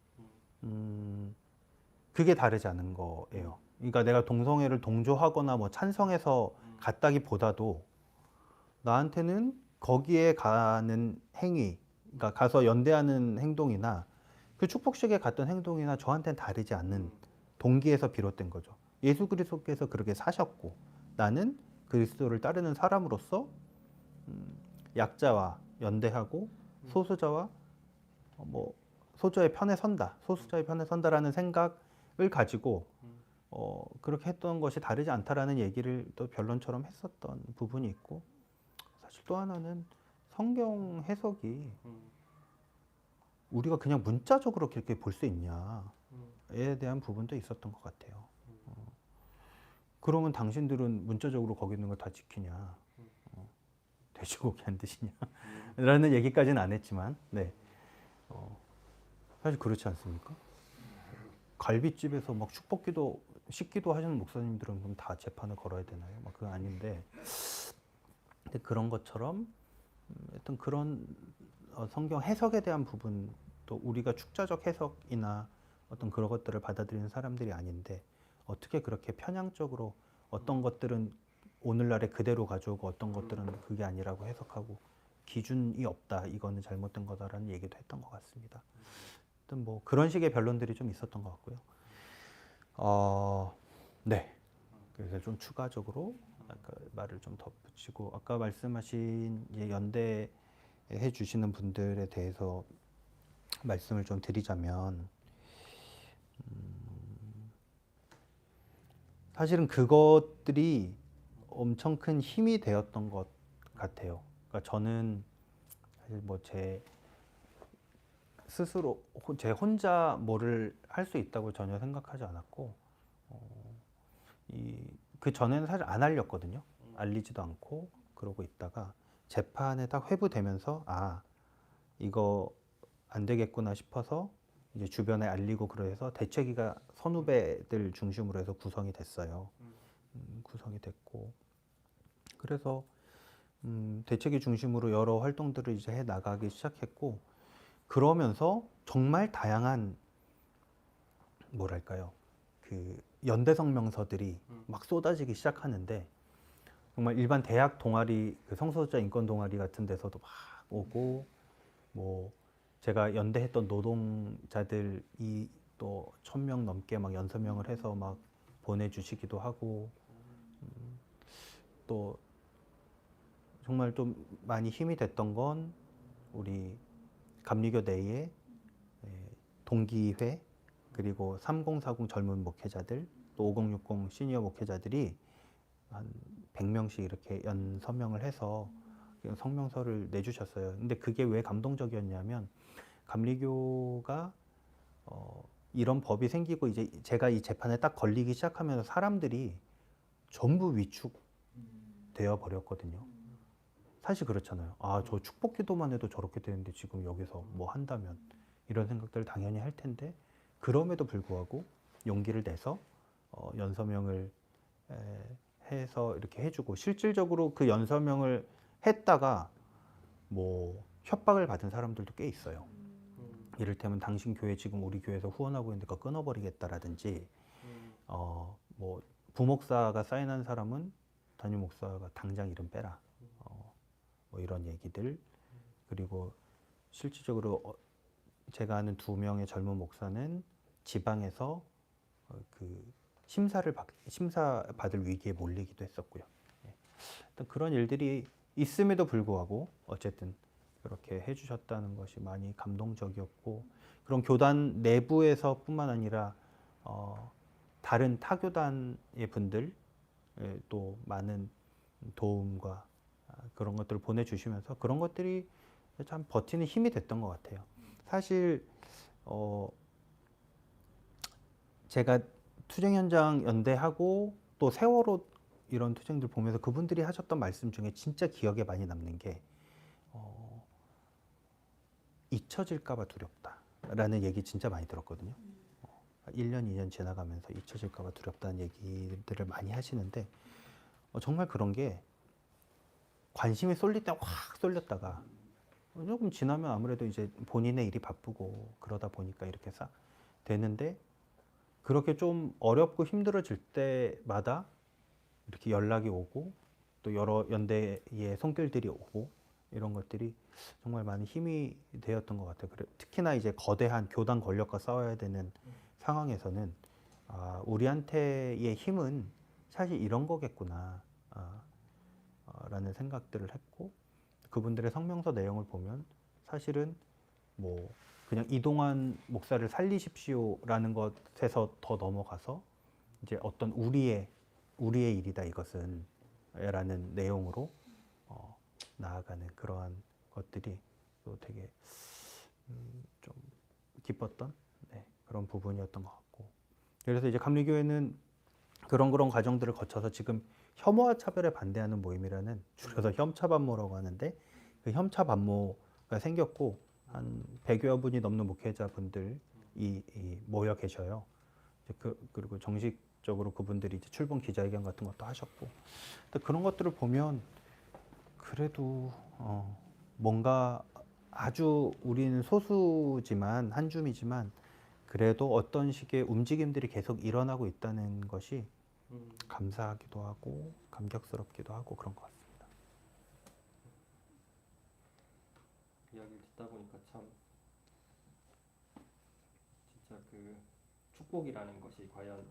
그게 다르지 않은 거예요. 그러니까 내가 동성애를 동조하거나 뭐 찬성해서 갔다기보다도 나한테는 거기에 가는 행위, 그러니까 가서 연대하는 행동이나 그 축복식에 갔던 행동이나 저한테는 다르지 않는 동기에서 비롯된 거죠. 예수 그리스도께서 그렇게 사셨고 나는 그리스도를 따르는 사람으로서 약자와 연대하고 소수자와 뭐 소수자의 편에 선다, 소수자의 편에 선다라는 생각을 가지고 그렇게 했던 것이 다르지 않다라는 얘기를 또 변론처럼 했었던 부분이 있고 사실 또 하나는 성경 해석이 우리가 그냥 문자적으로 그렇게 볼 수 있냐에 대한 부분도 있었던 것 같아요. 그러면 당신들은 문자적으로 거기 있는 걸 다 지키냐? 돼지고기 안 드시냐? 라는 얘기까지는 안 했지만, 네. 사실 그렇지 않습니까? 갈비집에서 막 축복기도, 식기도 하시는 목사님들은 그럼 다 재판을 걸어야 되나요? 막 그건 아닌데, 근데 그런 것처럼, 하여튼 그런 성경 해석에 대한 부분, 또 우리가 축자적 해석이나 어떤 그런 것들을 받아들이는 사람들이 아닌데, 어떻게 그렇게 편향적으로 어떤 것들은 오늘날에 그대로 가져오고 어떤 것들은 그게 아니라고 해석하고 기준이 없다 이거는 잘못된 거다라는 얘기도 했던 것 같습니다. 하여튼 뭐 그런 식의 변론들이 좀 있었던 것 같고요. 네. 그래서 좀 추가적으로 아까 말을 좀 덧붙이고 아까 말씀하신 이제 연대해 주시는 분들에 대해서 말씀을 좀 드리자면 사실은 그것들이 엄청 큰 힘이 되었던 것 같아요. 그러니까 저는 사실 뭐 제 스스로 제 혼자 뭐를 할 수 있다고 전혀 생각하지 않았고 그 전에는 사실 안 알렸거든요. 알리지도 않고 그러고 있다가 재판에 딱 회부되면서 이거 안 되겠구나 싶어서 이제 주변에 알리고 그래서 대책위가 선후배들 중심으로 해서 구성이 됐어요. 구성이 됐고 그래서 대책위 중심으로 여러 활동들을 이제 해 나가기 시작했고 그러면서 정말 다양한 뭐랄까요 그 연대 성명서들이 막 쏟아지기 시작하는데 정말 일반 대학 동아리 그 성소수자 인권 동아리 같은 데서도 막 오고 뭐 제가 연대했던 노동자들이 또 1,000명 넘게 막 연서명을 해서 막 보내주시기도 하고 또 정말 좀 많이 힘이 됐던 건 우리 감리교 내에 동기회 그리고 3040 젊은 목회자들 또 5060 시니어 목회자들이 한 100명씩 이렇게 연서명을 해서 성명서를 내주셨어요. 근데 그게 왜 감동적이었냐면 감리교가 이런 법이 생기고 이제 제가 이 재판에 딱 걸리기 시작하면서 사람들이 전부 위축되어 버렸거든요. 사실 그렇잖아요. 저 축복 기도만 해도 저렇게 되는데 지금 여기서 뭐 한다면 이런 생각들을 당연히 할 텐데 그럼에도 불구하고 용기를 내서 연서명을 해서 이렇게 해주고 실질적으로 그 연서명을 했다가 뭐 협박을 받은 사람들도 꽤 있어요. 이를테면 당신 교회 지금 우리 교회에서 후원하고 있는데 그거 끊어버리겠다라든지 뭐 부목사가 사인한 사람은 담임 목사가 당장 이름 빼라 뭐 이런 얘기들 그리고 실질적으로 제가 아는 2명의 젊은 목사는 지방에서 그 심사 받을 위기에 몰리기도 했었고요. 그런 일들이 있음에도 불구하고 어쨌든 그렇게 해주셨다는 것이 많이 감동적이었고 그런 교단 내부에서뿐만 아니라 다른 타교단의 분들 또 많은 도움과 그런 것들을 보내주시면서 그런 것들이 참 버티는 힘이 됐던 것 같아요. 사실 제가 투쟁 현장 연대하고 또 세월호 이런 투쟁들 보면서 그분들이 하셨던 말씀 중에 진짜 기억에 많이 남는 게 잊혀질까봐 두렵다라는 얘기 진짜 많이 들었거든요. 1년, 2년 지나가면서 잊혀질까봐 두렵다는 얘기들을 많이 하시는데 정말 그런 게 관심이 쏠릴 때 확 쏠렸다가 조금 지나면 아무래도 이제 본인의 일이 바쁘고 그러다 보니까 이렇게 싹 되는데 그렇게 좀 어렵고 힘들어질 때마다 이렇게 연락이 오고 또 여러 연대의 손길들이 오고 이런 것들이 정말 많이 힘이 되었던 것 같아요. 특히나 이제 거대한 교단 권력과 싸워야 되는 상황에서는 우리한테의 힘은 사실 이런 거겠구나 라는 생각들을 했고 그분들의 성명서 내용을 보면 사실은 뭐 그냥 이동환 목사를 살리십시오라는 것에서 더 넘어가서 이제 어떤 우리의 일이다 이것은 라는 내용으로 나아가는 그러한 것들이 또 되게 좀 기뻤던 그런 부분이었던 것 같고 그래서 이제 감리교회는 그런 과정들을 거쳐서 지금 혐오와 차별에 반대하는 모임이라는 줄여서 혐차반모라고 하는데 그 혐차반모가 생겼고 한 100여 분이 넘는 목회자분들이 모여 계셔요. 그리고 정식적으로 그분들이 이제 출범 기자회견 같은 것도 하셨고 그런 것들을 보면 그래도 뭔가 아주 우리는 소수지만 한 줌이지만 그래도 어떤 식의 움직임들이 계속 일어나고 있다는 것이 감사하기도 하고 감격스럽기도 하고 그런 것 같습니다. 이야기를 듣다 보니까 참 진짜 그 축복이라는 것이 과연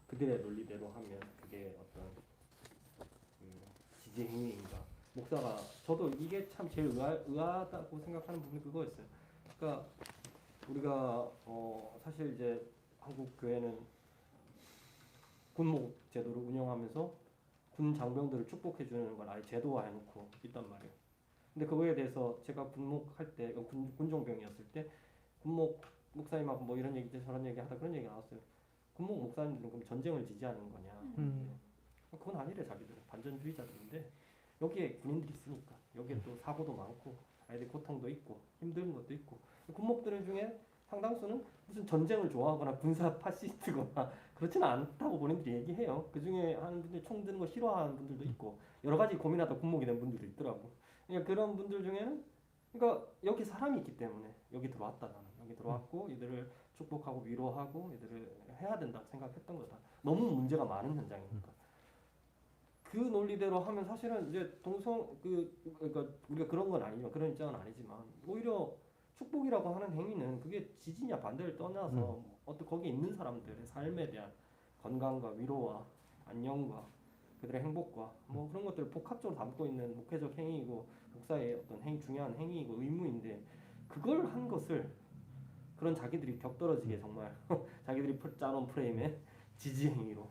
그들의 논리대로 하면 그게 어떤 지지 행위인가? 목사가 저도 이게 참 제일 의아하다고 생각하는 부분이 그거였어요. 그러니까 우리가 사실 이제 한국 교회는 군목 제도를 운영하면서 군 장병들을 축복해 주는 걸 아예 제도화해 놓고 있단 말이에요. 근데 그거에 대해서 제가 군목할 때 군종병이었을 때 군목 목사님하고 뭐 이런 얘기 저런 얘기 하다 그런 얘기 나왔어요. 군목 목사님들은 그럼 전쟁을 지지하는 거냐? 그건 아니래. 자기들은 반전주의자들인데 여기에 군인들이 있으니까 여기에 또 사고도 많고 아이들 고통도 있고 힘든 것도 있고 군목들 중에 상당수는 무슨 전쟁을 좋아하거나 군사 파시스트거나 그렇지는 않다고 본인들이 얘기해요. 그 중에 하는 분들 총 드는 거 싫어하는 분들도 있고 여러 가지 고민하다 군목이 된 분들도 있더라고. 그러니까 그런 분들 중에는 그러니까 여기 사람이 있기 때문에 여기 들어왔다 나는 여기 들어왔고 이들을 축복하고 위로하고 이들을 해야 된다고 생각했던 거다. 너무 문제가 많은 현장이니까. 그 논리대로 하면 사실은 이제 그러니까 우리가 그런 건 아니지만 그런 입장은 아니지만 오히려 축복이라고 하는 행위는 그게 지지냐 반대를 떠나서 어떤 거기 있는 사람들의 삶에 대한 건강과 위로와 안녕과 그들의 행복과 뭐 그런 것들을 복합적으로 담고 있는 목회적 행위이고 목사의 어떤 중요한 행위이고 의무인데 그걸 한 것을 그런 자기들이 격떨어지게 정말 자기들이 짜놓은 프레임에 지지 행위로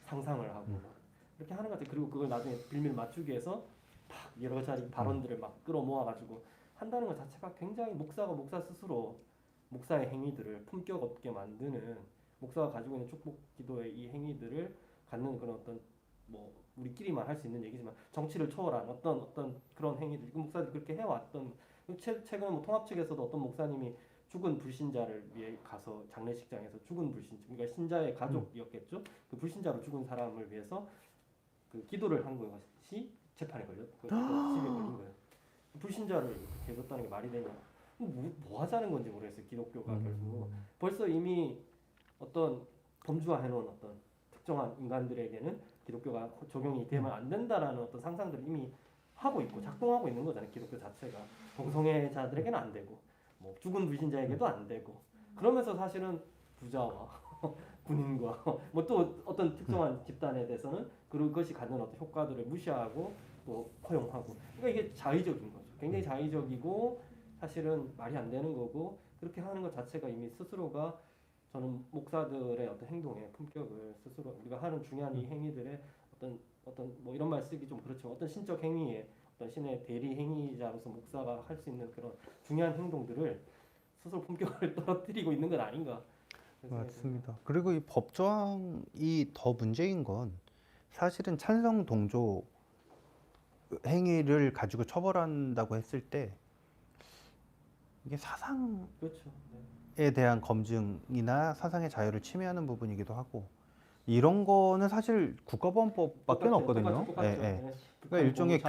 상상을 하고 이렇게 하는 것 같아요. 그리고 그걸 나중에 빌미를 맞추기 위해서 막 여러 가지 발언들을 막 끌어모아가지고 한다는 것 자체가 굉장히 목사 스스로 목사의 행위들을 품격 없게 만드는 목사가 가지고 있는 축복 기도의 이 행위들을 갖는 그런 어떤 뭐 우리끼리만 할 수 있는 얘기지만 정치를 초월한 어떤 그런 행위들 목사들이 그렇게 해왔던 최근에 뭐 통합 측에서도 어떤 목사님이 죽은 불신자를 위해 가서 장례식장에서 죽은 불신자 그러니까 신자의 가족이었겠죠. 그 불신자로 죽은 사람을 위해서 그 기도를 한 것이 재판에 시비에 걸린 거예요. 불신자를 해줬다는 게 말이 되냐? 뭐 하자는 건지 모르겠어요. 기독교가 결국 벌써 이미 어떤 범주화해놓은 어떤 특정한 인간들에게는 기독교가 적용이 되면 안 된다라는 어떤 상상들을 이미 하고 있고 작동하고 있는 거잖아요. 기독교 자체가 동성애자들에게는 안 되고 뭐 죽은 불신자에게도 안 되고 그러면서 사실은 부자와 군인과 뭐 또 어떤 특정한 집단에 대해서는 그것이 갖는 어떤 효과들을 무시하고 또 허용하고 그러니까 이게 자의적인 거죠. 굉장히 자의적이고 사실은 말이 안 되는 거고 그렇게 하는 것 자체가 이미 스스로가 저는 목사들의 어떤 행동의 품격을 스스로 우리가 하는 중요한 이 행위들의 어떤 뭐 이런 말 쓰기 좀 그렇지만 어떤 신적 행위의 어떤 신의 대리 행위자로서 목사가 할 수 있는 그런 중요한 행동들을 스스로 품격을 떨어뜨리고 있는 건 아닌가. 맞습니다. 그리고 이 법조항이 더 문제인 건 사실은 찬성 동조 행위를 가지고 처벌한다고 했을 때 이게 사상에 그렇죠. 네. 대한 검증이나 사상의 자유를 침해하는 부분이기도 하고 이런 거는 사실 국가보안법밖에 없거든요. 똑같죠. 예, 예. 네. 그러니까 일종의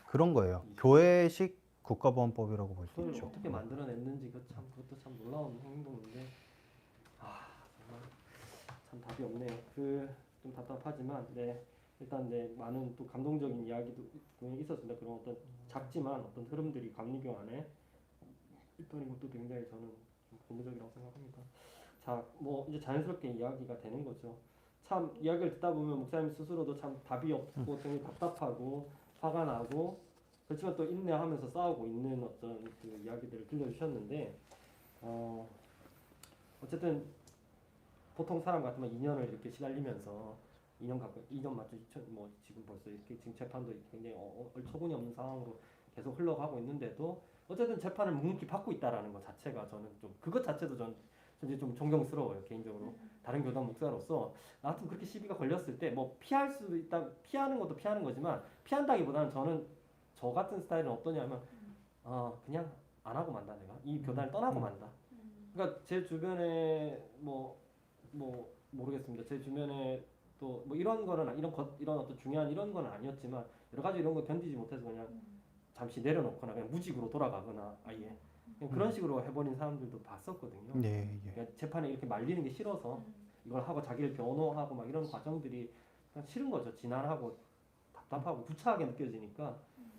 그런 거예요. 교회식 국가보안법이라고 볼 수 그걸 있죠. 어떻게 만들어냈는지 그것도 참 놀라운 행동인데 정말 참 답이 없네요. 좀 답답하지만 일단 많은 또 감동적인 이야기도 분명히 있었습니다. 그런 어떤 작지만 어떤 흐름들이 감리교 안에 있다는 것도 굉장히 저는 좀 고무적이라고 생각합니다. 자, 뭐 이제 자연스럽게 이야기가 되는 거죠. 참 이야기를 듣다 보면 목사님 스스로도 참 답이 없고 굉장히 답답하고 화가 나고 그렇지만 또 인내하면서 싸우고 있는 어떤 그 이야기들을 들려주셨는데 어쨌든 보통 사람 같으면 2년을 이렇게 시달리면서 2년 맞죠? 뭐 지금 벌써 이렇게 지금 재판도 굉장히 얼처구니 없는 상황으로 계속 흘러가고 있는데도 어쨌든 재판을 묵묵히 받고 있다라는 것 자체가 저는 좀 그것 자체도 전 이제 좀 존경스러워요 개인적으로. 다른 교단 목사로서 나 같은 그렇게 시비가 걸렸을 때 뭐 피할 수 있다 피하는 것도 피하는 거지만 피한다기보다는 저는 저 같은 스타일은 어떠냐면 그냥 안 하고 만다 내가 이 교단을 떠나고 만다. 그러니까 제 주변에 뭐 모르겠습니다. 제 주변에 또 뭐 이런 거는 이런 어떤 중요한 이런 거는 아니었지만 여러 가지 이런 거 견디지 못해서 그냥 잠시 내려놓거나 그냥 무직으로 돌아가거나 아예 그냥 그런 식으로 해버린 사람들도 봤었거든요. 예, 예. 그러니까 재판에 이렇게 말리는 게 싫어서 이걸 하고 자기를 변호하고 막 이런 과정들이 그냥 싫은 거죠. 지난하고 답답하고 구차하게 느껴지니까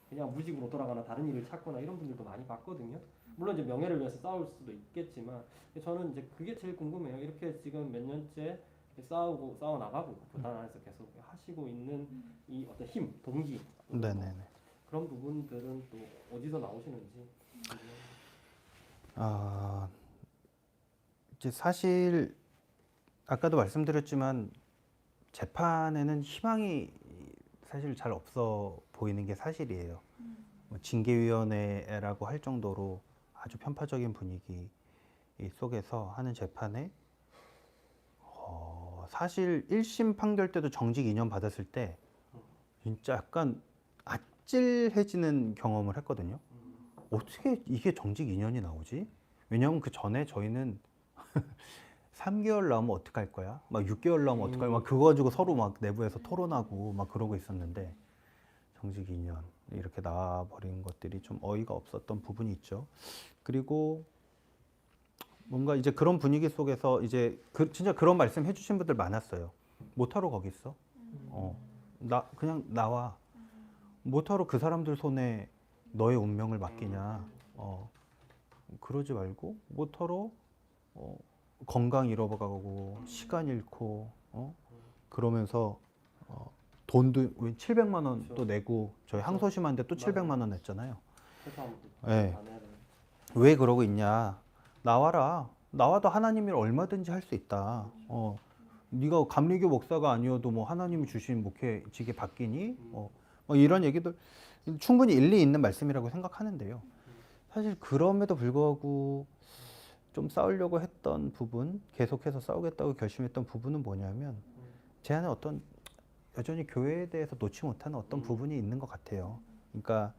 그냥 무직으로 돌아가나 다른 일을 찾거나 이런 분들도 많이 봤거든요. 물론 이제 명예를 위해서 싸울 수도 있겠지만 저는 이제 그게 제일 궁금해요. 이렇게 지금 몇 년째 싸워 나가고 교단 안에서 계속 하시고 있는 이 어떤 힘, 동기 네네네. 그런 부분들은 또 어디서 나오시는지. 이제 사실 아까도 말씀드렸지만 재판에는 희망이 사실 잘 없어 보이는 게 사실이에요. 뭐 징계위원회라고 할 정도로 아주 편파적인 분위기 속에서 하는 재판에 사실 1심 판결 때도 정직 2년 받았을 때 진짜 약간 아찔해지는 경험을 했거든요. 어떻게 이게 정직 2년이 나오지? 왜냐하면 그 전에 저희는 3개월 나오면 어떡할 거야? 막 6개월 나오면 어떡할 거야? 막 그거 가지고 서로 막 내부에서 토론하고 막 그러고 있었는데 정직 2년 이렇게 나와버린 것들이 좀 어이가 없었던 부분이 있죠. 그리고 뭔가 이제 그런 분위기 속에서 이제 진짜 그런 말씀 해주신 분들 많았어요. 못하러 거기 있어? 나 그냥 나와. 못하러 그 사람들 손에 너의 운명을 맡기냐? 그러지 말고 못하러 건강 잃어가고 시간 잃고 그러면서 돈도 700만 원 또 내고 저희 항소심한데 또 700만 원 냈잖아요. 회사원도 네. 안 해야 되는. 왜 그러고 있냐? 나와라. 나와도 하나님이 얼마든지 할 수 있다. 네가 감리교 목사가 아니어도 뭐 하나님이 주신 목회직에 바뀌니? 뭐 이런 얘기들 충분히 일리 있는 말씀이라고 생각하는데요. 사실 그럼에도 불구하고 좀 싸우려고 했던 부분, 계속해서 싸우겠다고 결심했던 부분은 뭐냐면 제 안에 어떤 여전히 교회에 대해서 놓지 못하는 어떤 부분이 있는 것 같아요. 그러니까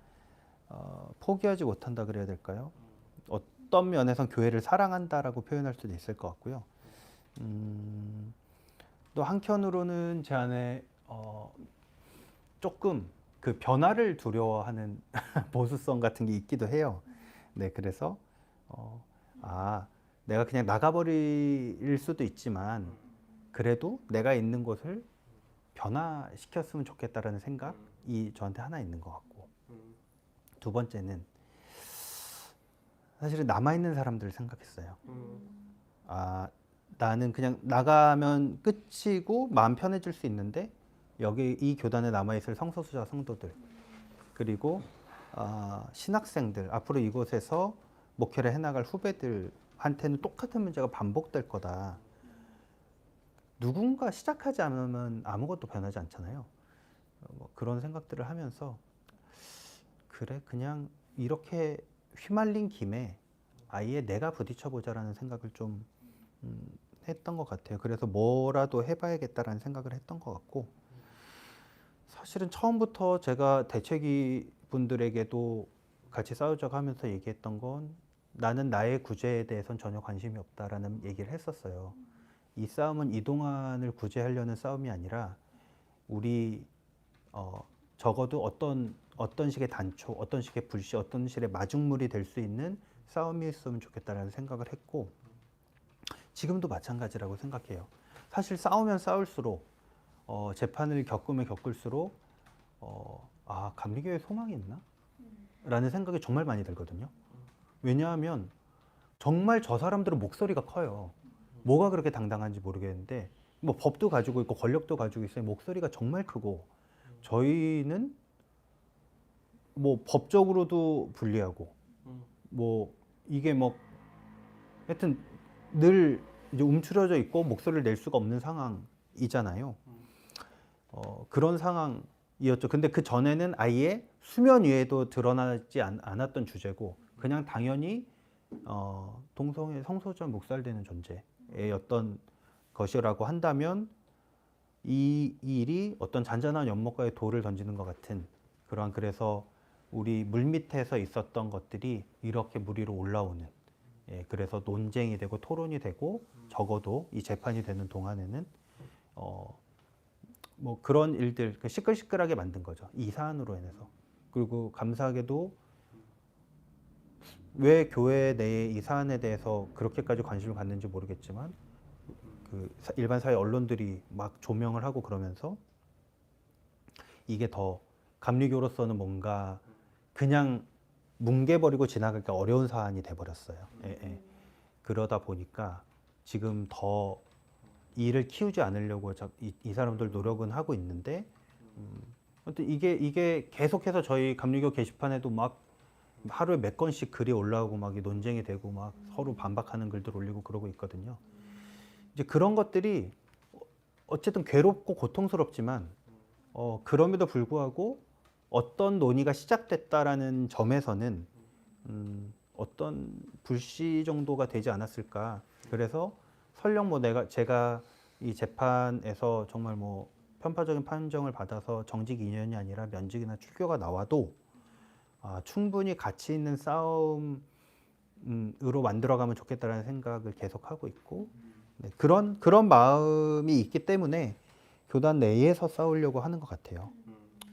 포기하지 못한다 그래야 될까요? 어떤 면에선 교회를 사랑한다라고 표현할 수도 있을 것 같고요. 또 한켠으로는 제 안에 조금 그 변화를 두려워하는 보수성 같은 게 있기도 해요. 네, 그래서 내가 그냥 나가버릴 수도 있지만 그래도 내가 있는 곳을 변화시켰으면 좋겠다라는 생각이 저한테 하나 있는 것 같고, 두 번째는 사실은 남아있는 사람들을 생각했어요. 나는 그냥 나가면 끝이고 마음 편해질 수 있는데 여기 이 교단에 남아있을 성소수자 성도들, 그리고 신학생들, 앞으로 이곳에서 목회를 해나갈 후배들한테는 똑같은 문제가 반복될 거다. 누군가 시작하지 않으면 아무것도 변하지 않잖아요. 그런 생각들을 하면서 그래 그냥 이렇게 휘말린 김에 아예 내가 부딪혀보자라는 생각을 좀 했던 것 같아요. 그래서 뭐라도 해봐야겠다라는 생각을 했던 것 같고, 사실은 처음부터 제가 대책위 분들에게도 같이 싸우자고 하면서 얘기했던 건 나는 나의 구제에 대해서는 전혀 관심이 없다라는 얘기를 했었어요. 이 싸움은 이동환을 구제하려는 싸움이 아니라 우리 적어도 어떤 식의 단초, 어떤 식의 불씨, 어떤 식의 마중물이 될 수 있는 싸움이었으면 좋겠다라는 생각을 했고, 지금도 마찬가지라고 생각해요. 사실 싸우면 싸울수록 재판을 겪으면 겪을수록 감리교회에 소망이 있나? 라는 생각이 정말 많이 들거든요. 왜냐하면 정말 저 사람들은 목소리가 커요. 뭐가 그렇게 당당한지 모르겠는데 뭐 법도 가지고 있고 권력도 가지고 있어요. 목소리가 정말 크고 저희는 뭐 법적으로도 불리하고 뭐 이게 뭐 하여튼 늘 이제 움츠러져 있고 목소리를 낼 수가 없는 상황이잖아요. 그런 상황이었죠. 근데 그 전에는 아예 수면 위에도 드러나지 않았던 주제고 그냥 당연히 동성애 성소수자 묵살되는 존재였던 것이라고 한다면 이 일이 어떤 잔잔한 연못가에 돌을 던지는 것 같은 그러한, 그래서 우리 물밑에서 있었던 것들이 이렇게 물 위로 올라오는, 그래서 논쟁이 되고 토론이 되고 적어도 이 재판이 되는 동안에는 뭐 그런 일들 시끌시끌하게 만든 거죠. 이 사안으로 인해서. 그리고 감사하게도 왜 교회 내에 이 사안에 대해서 그렇게까지 관심을 갖는지 모르겠지만 그 일반 사회 언론들이 막 조명을 하고 그러면서 이게 더 감리교로서는 뭔가 그냥 뭉개버리고 지나가기가 어려운 사안이 돼버렸어요. 그러다 보니까 지금 더 일을 키우지 않으려고 이 사람들 노력은 하고 있는데, 이게 계속해서 저희 감리교 게시판에도 막 하루에 몇 건씩 글이 올라오고 막 논쟁이 되고 막 서로 반박하는 글들 올리고 그러고 있거든요. 이제 그런 것들이 어쨌든 괴롭고 고통스럽지만 그럼에도 불구하고 어떤 논의가 시작됐다라는 점에서는 어떤 불씨 정도가 되지 않았을까. 그래서 설령 뭐 제가 이 재판에서 정말 뭐 편파적인 판정을 받아서 정직 2년이 아니라 면직이나 출교가 나와도 충분히 가치 있는 싸움으로 만들어가면 좋겠다라는 생각을 계속하고 있고 네, 그런 마음이 있기 때문에 교단 내에서 싸우려고 하는 것 같아요.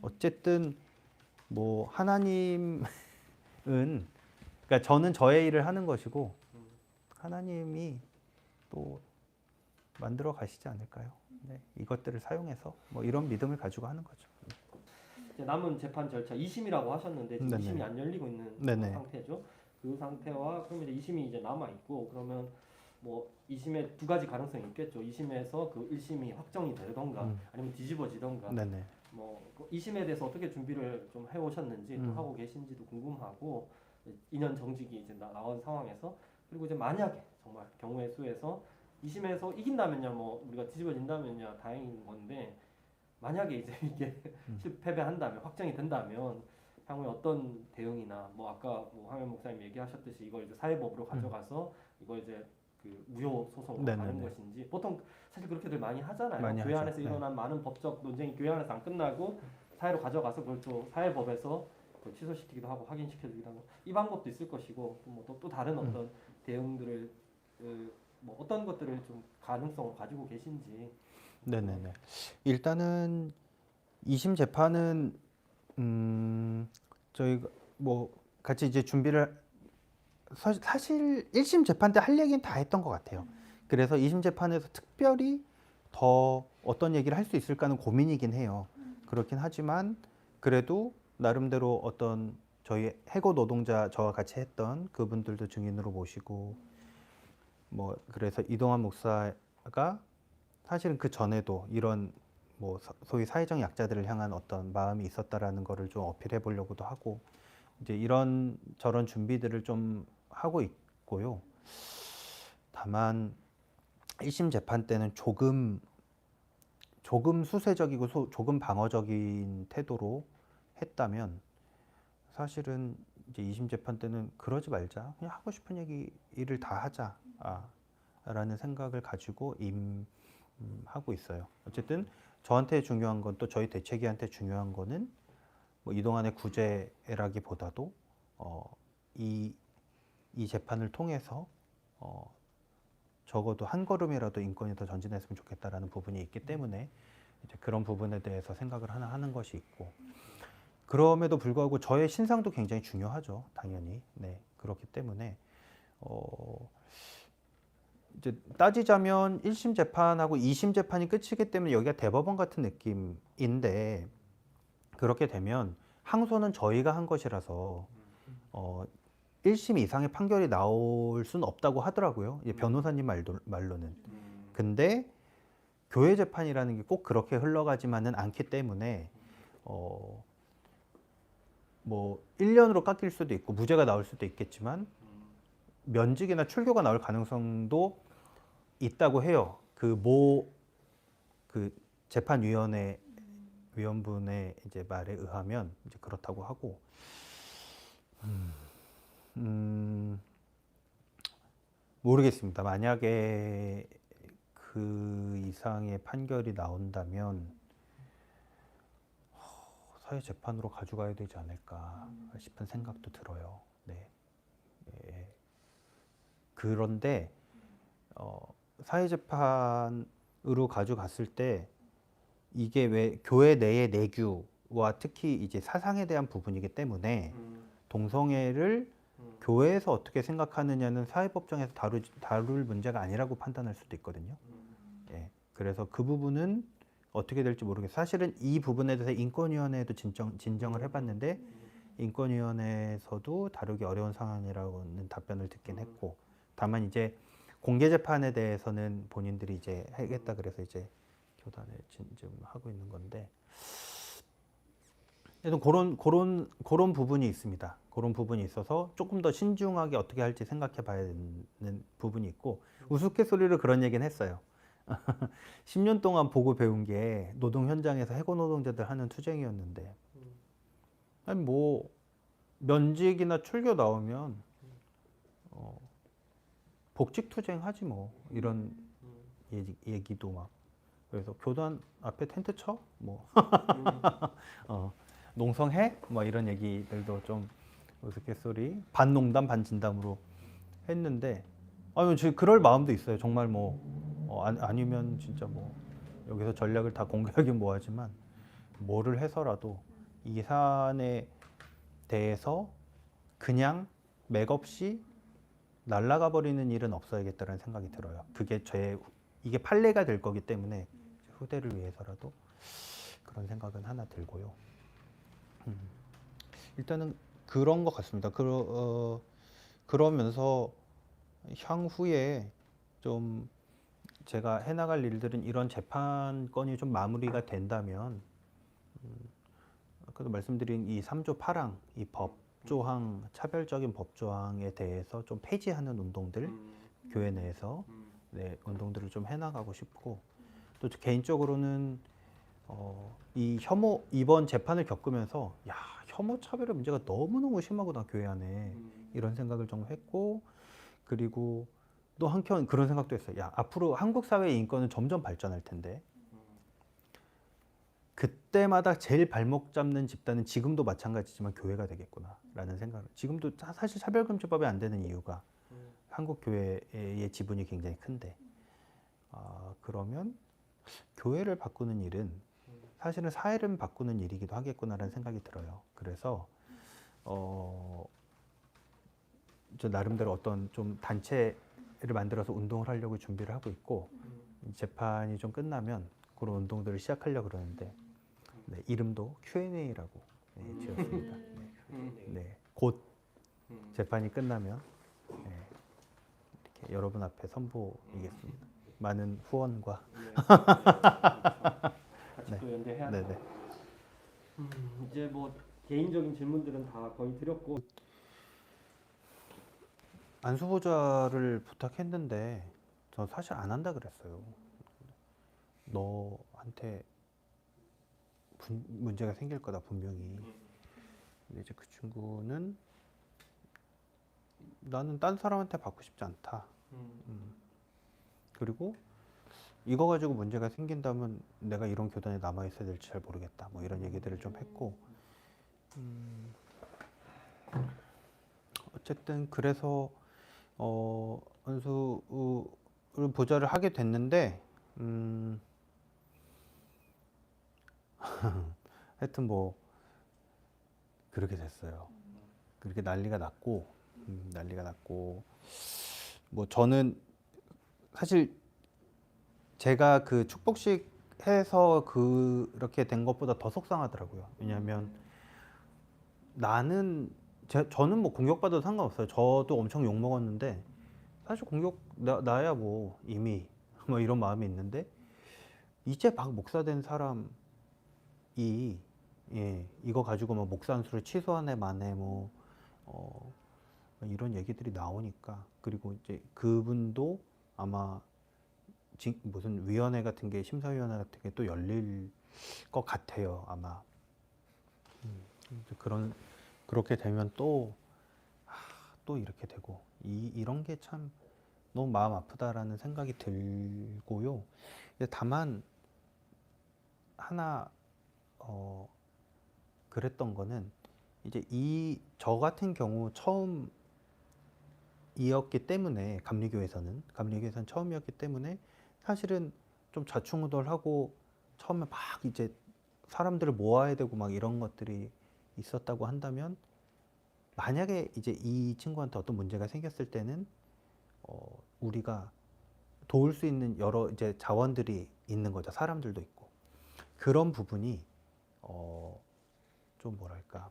어쨌든 뭐 하나님은 그러니까 저는 저의 일을 하는 것이고 하나님이 또 만들어 가시지 않을까요? 네, 이것들을 사용해서 뭐 이런 믿음을 가지고 하는 거죠. 이제 남은 재판 절차 2심이라고 하셨는데 지금 네네. 2심이 안 열리고 있는 네네. 상태죠. 그 상태와 그럼 이제 2심이 이제 남아 있고 그러면 뭐 2심에 두 가지 가능성이 있겠죠. 2심에서 그 1심이 확정이 되던가 아니면 뒤집어지던가 네네. 뭐 2심에 대해서 어떻게 준비를 좀 해오셨는지 또 하고 계신지도 궁금하고 2년 정직이 이제 나온 상황에서 그리고 이제 만약에 정말 경우의 수에서 2심에서 이긴다면야 뭐 우리가 뒤집어진다면야 다행인 건데 만약에 이제 이게 패배한다면 확정이 된다면 향후에 어떤 대응이나 뭐 아까 뭐 황현 목사님 얘기하셨듯이 이걸 이제 사회법으로 가져가서 이걸 이제 그 무효 소송으로 가는 네네네. 것인지 보통 사실 그렇게들 많이 하잖아요. 많이 교회 하죠. 안에서 네. 일어난 많은 법적 논쟁이 교회 안에서 안 끝나고 사회로 가져가서 그걸 또 사회법에서 또 취소시키기도 하고 확인시켜주기도 하고 이 방법도 있을 것이고 또 다른 어떤 대응들을 뭐 어떤 것들을 좀 가능성을 가지고 계신지. 네네네. 일단은 2심 재판은 저희가 뭐 같이 이제 준비를 사실 1심 재판 때 할 얘기는 다 했던 것 같아요. 그래서 2심 재판에서 특별히 더 어떤 얘기를 할 수 있을까는 고민이긴 해요. 그렇긴 하지만 그래도 나름대로 어떤 저희 해고 노동자 저와 같이 했던 그분들도 증인으로 모시고 뭐 그래서 이동환 목사가 사실은 그 전에도 이런 뭐 소위 사회적 약자들을 향한 어떤 마음이 있었다라는 거를 좀 어필해 보려고도 하고 이제 이런 저런 준비들을 좀 하고 있고요. 다만 1심 재판 때는 조금 수세적이고 조금 방어적인 태도로 했다면 사실은 이제 2심 재판 때는 그러지 말자. 그냥 하고 싶은 일을 다 하자. 라는 생각을 가지고 하고 있어요. 어쨌든 저한테 중요한 건 또 저희 대책위한테 중요한 거는 뭐 이동안의 구제라기보다도 이 재판을 통해서 적어도 한 걸음이라도 인권이 더 전진했으면 좋겠다라는 부분이 있기 때문에 이제 그런 부분에 대해서 생각을 하는 것이 있고 그럼에도 불구하고 저의 신상도 굉장히 중요하죠, 당연히. 네, 그렇기 때문에 이제 따지자면 1심 재판하고 2심 재판이 끝이기 때문에 여기가 대법원 같은 느낌인데 그렇게 되면 항소는 저희가 한 것이라서 1심 이상의 판결이 나올 수는 없다고 하더라고요. 변호사님 말로는. 근데 교회 재판이라는 게 꼭 그렇게 흘러가지만은 않기 때문에 뭐 1년으로 깎일 수도 있고 무죄가 나올 수도 있겠지만 면직이나 출교가 나올 가능성도 있다고 해요. 그 재판위원회 위원분의 이제 말에 의하면 이제 그렇다고 하고 모르겠습니다. 만약에 그 이상의 판결이 나온다면 사회 재판으로 가져가야 되지 않을까 싶은 생각도 들어요. 네. 예. 그런데 사회 재판으로 가져갔을 때 이게 왜 교회 내의 내규와 특히 이제 사상에 대한 부분이기 때문에 동성애를 교회에서 어떻게 생각하느냐는 사회법정에서 다룰 문제가 아니라고 판단할 수도 있거든요. 예. 그래서 그 부분은 어떻게 될지 모르겠어요. 사실은 이 부분에 대해서 인권위원회에도 진정을 해봤는데 인권위원회에서도 다루기 어려운 상황이라고는 답변을 듣긴 했고 다만 이제 공개 재판에 대해서는 본인들이 이제 하겠다 그래서 이제 교단에 좀 하고 있는 건데 그런 부분이 있습니다. 그런 부분이 있어서 조금 더 신중하게 어떻게 할지 생각해 봐야 되는 부분이 있고 우스갯소리로 그런 얘기는 했어요. 10년 동안 보고 배운 게 노동 현장에서 해고 노동자들 하는 투쟁이었는데 아니 뭐 면직이나 출교 나오면 복직 투쟁 하지 뭐 이런 얘기도 막 그래서 교단 앞에 텐트 쳐? 뭐 농성해? 뭐 이런 얘기들도 좀 우스갯소리 반농담 반진담으로 했는데 아니 지금 그럴 마음도 있어요. 정말 뭐 아니면 진짜 뭐 여기서 전략을 다 공개하긴 뭐하지만 뭐를 해서라도 이 사안에 대해서 그냥 맥없이 날아가 버리는 일은 없어야겠다는 생각이 들어요. 그게 이게 판례가 될 거기 때문에 후대를 위해서라도 그런 생각은 하나 들고요. 일단은 그런 것 같습니다. 그러면서 향후에 좀 제가 해나갈 일들은 이런 재판 건이 좀 마무리가 된다면 아까도 말씀드린 이 3조 8항 이 법조항 차별적인 법조항에 대해서 좀 폐지하는 운동들 교회 내에서 네, 운동들을 좀 해나가고 싶고 또 개인적으로는 이 이번 재판을 겪으면서 야 혐오 차별의 문제가 너무너무 심하구나 교회 안에 이런 생각을 좀 했고 그리고 또 한편 그런 생각도 했어요. 야 앞으로 한국 사회의 인권은 점점 발전할 텐데 그때마다 제일 발목 잡는 집단은 지금도 마찬가지지만 교회가 되겠구나라는 생각을 지금도 사실 차별금지법이 안 되는 이유가 한국 교회의 지분이 굉장히 큰데 그러면 교회를 바꾸는 일은 사실은 사회를 바꾸는 일이기도 하겠구나라는 생각이 들어요. 그래서 저 나름대로 어떤 좀 단체를 만들어서 운동을 하려고 준비를 하고 있고 재판이 좀 끝나면 그런 운동들을 시작하려고 그러는데 네, 이름도 Q&A라고 네, 지었습니다. 네, 곧 재판이 끝나면 네, 이렇게 여러분 앞에 선보이겠습니다. 많은 후원과 같이 또 연대해야 네네. 이제 뭐 개인적인 질문들은 다 거의 드렸고 안수보좌를 부탁했는데 저 사실 안 한다 그랬어요. 너한테 문제가 생길 거다 분명히. 근데 이제 그 친구는 나는 딴 사람한테 받고 싶지 않다. 그리고 이거 가지고 문제가 생긴다면 내가 이런 교단에 남아 있어야 될지 잘 모르겠다. 뭐 이런 얘기들을 좀 했고. 어쨌든 그래서 안수를 보좌를 하게 됐는데 하여튼 뭐 그렇게 됐어요. 그렇게 난리가 났고 뭐 저는 사실 제가 그 축복식 해서 그렇게 된 것보다 더 속상하더라고요. 왜냐하면 저는 뭐 공격받아도 상관없어요. 저도 엄청 욕 먹었는데 사실 공격 나야 뭐 이미 뭐 이런 마음이 있는데 이제 막 목사 된 사람이 이거 가지고 뭐 목사 안수를 취소하네 마네 뭐 이런 얘기들이 나오니까 그리고 이제 그분도 아마 무슨 위원회 같은 게 심사위원회 같은 게 또 열릴 것 같아요 아마. 그렇게 되면 또 이렇게 되고 이런 게 참 너무 마음 아프다라는 생각이 들고요. 다만 하나 그랬던 거는 이제 저 같은 경우 처음이었기 때문에 감리교에서는 처음이었기 때문에 사실은 좀 좌충우돌하고 처음에 막 이제 사람들을 모아야 되고 막 이런 것들이 있었다고 한다면 만약에 이제 이 친구한테 어떤 문제가 생겼을 때는 우리가 도울 수 있는 여러 이제 자원들이 있는 거죠. 사람들도 있고 그런 부분이 좀 뭐랄까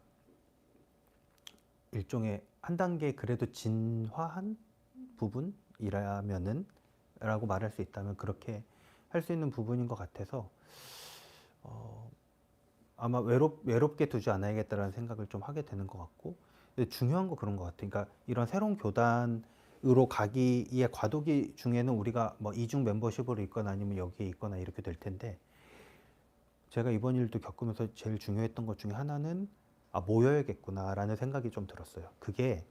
일종의 한 단계 그래도 진화한 부분이라면은 라고 말할 수 있다면 그렇게 할 수 있는 부분인 것 같아서 아마 외롭게 두지 않아야겠다라는 생각을 좀 하게 되는 것 같고 근데 중요한 거 그런 것 같아요. 그러니까 이런 새로운 교단을 가기의 과도기 중에는 우리가 뭐 이중 멤버십으로 있거나 아니면 여기에 있거나 이렇게 될 텐데, 제가 이번 일도 겪으면서 제일 중요했던 것 중에 하나는 모여야겠구나라는 생각이 좀 들었어요. 그게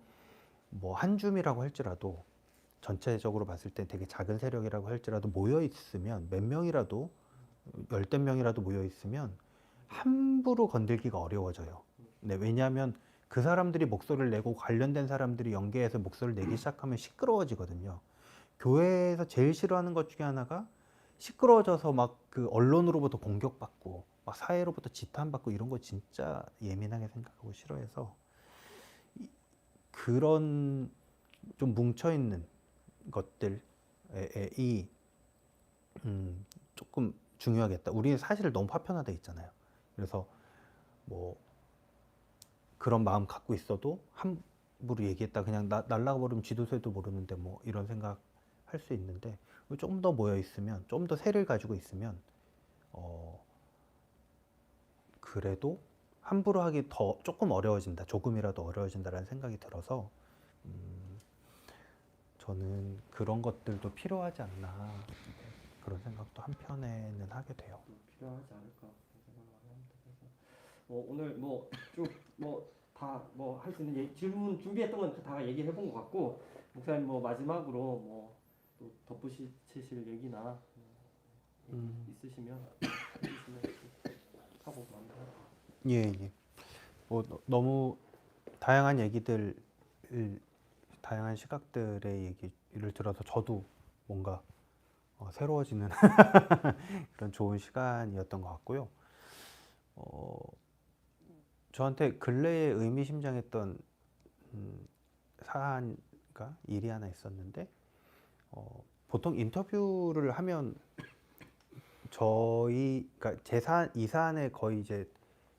뭐 한 줌이라고 할지라도 전체적으로 봤을 때 되게 작은 세력이라고 할지라도 모여 있으면 몇 명이라도 열댓 명이라도 모여 있으면 함부로 건들기가 어려워져요. 네, 왜냐하면 그 사람들이 목소리를 내고 관련된 사람들이 연계해서 목소리를 내기 시작하면 시끄러워지거든요. 교회에서 제일 싫어하는 것 중에 하나가 시끄러워져서 막 그 언론으로부터 공격받고 막 사회로부터 지탄받고 이런 거 진짜 예민하게 생각하고 싫어해서 그런 좀 뭉쳐있는 것들이 조금 중요하겠다. 우리는 사실 너무 파편화돼 있잖아요. 그래서 뭐 그런 마음 갖고 있어도 함부로 얘기했다 그냥 날라가 버리면 지도새도 모르는데 뭐 이런 생각 할 수 있는데, 좀 더 모여 있으면, 좀 더 세를 가지고 있으면 그래도 함부로 하기 더 조금 어려워진다, 조금이라도 어려워진다라는 생각이 들어서 저는 그런 것들도 필요하지 않나, 그런 생각도 한편에는 하게 돼요. 필요하지 않을까 그런 생각을 많이 합니다. 그래서 오늘 뭐 쭉 뭐 다 뭐 할 수 있는 질문 준비했던 건 다 얘기해 본 것 같고, 목사님 뭐 마지막으로 뭐 또 덧붙이실 얘기나 있으시면 하고 마무리하고. 예. 뭐 너무 다양한 얘기들, 다양한 시각들의 얘기를 들어서 저도 뭔가 새로워지는 그런 좋은 시간이었던 것 같고요. 저한테 근래에 의미심장했던 사안과 일이 하나 있었는데, 보통 인터뷰를 하면 그러니까 이 사안에 거의 이제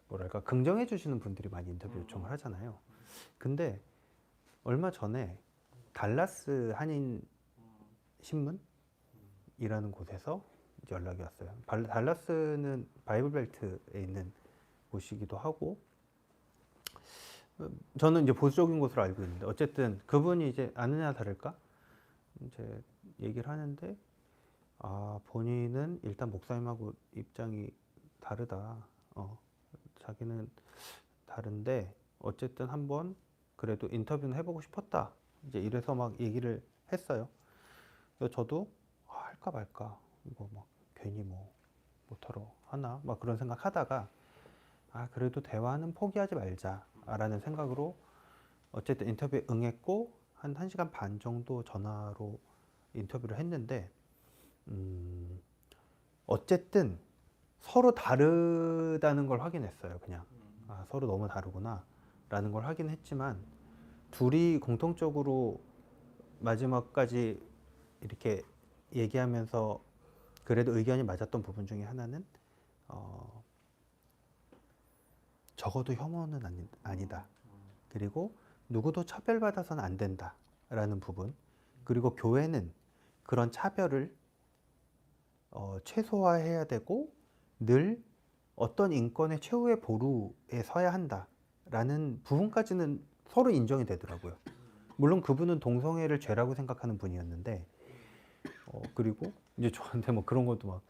뭐랄까 긍정해 주시는 분들이 많이 인터뷰 요청을 하잖아요. 근데 얼마 전에 달라스 한인 신문이라는 곳에서 이제 연락이 왔어요. 달라스는 바이블 벨트에 있는 곳이기도 하고, 저는 이제 보수적인 곳으로 알고 있는데, 어쨌든 그분이 이제 아느냐 다를까 이제 얘기를 하는데, 본인은 일단 목사님하고 입장이 다르다. 자기는 다른데 어쨌든 한번 그래도 인터뷰는 해보고 싶었다. 이제 이래서 막 얘기를 했어요. 그래서 저도 할까 말까, 이거 막 괜히 뭐 못하러 하나 막 그런 생각 하다가 그래도 대화는 포기하지 말자라는 생각으로 어쨌든 인터뷰에 응했고, 한 1시간 반 정도 전화로 인터뷰를 했는데, 어쨌든 서로 다르다는 걸 확인했어요. 그냥 서로 너무 다르구나 라는 걸 확인했지만, 둘이 공통적으로 마지막까지 이렇게 얘기하면서 그래도 의견이 맞았던 부분 중에 하나는 적어도 혐오는 아니다. 그리고 누구도 차별받아서는 안 된다라는 부분. 그리고 교회는 그런 차별을 최소화해야 되고 늘 어떤 인권의 최후의 보루에 서야 한다라는 부분까지는 서로 인정이 되더라고요. 물론 그분은 동성애를 죄라고 생각하는 분이었는데, 그리고 이제 저한테 뭐 그런 것도 막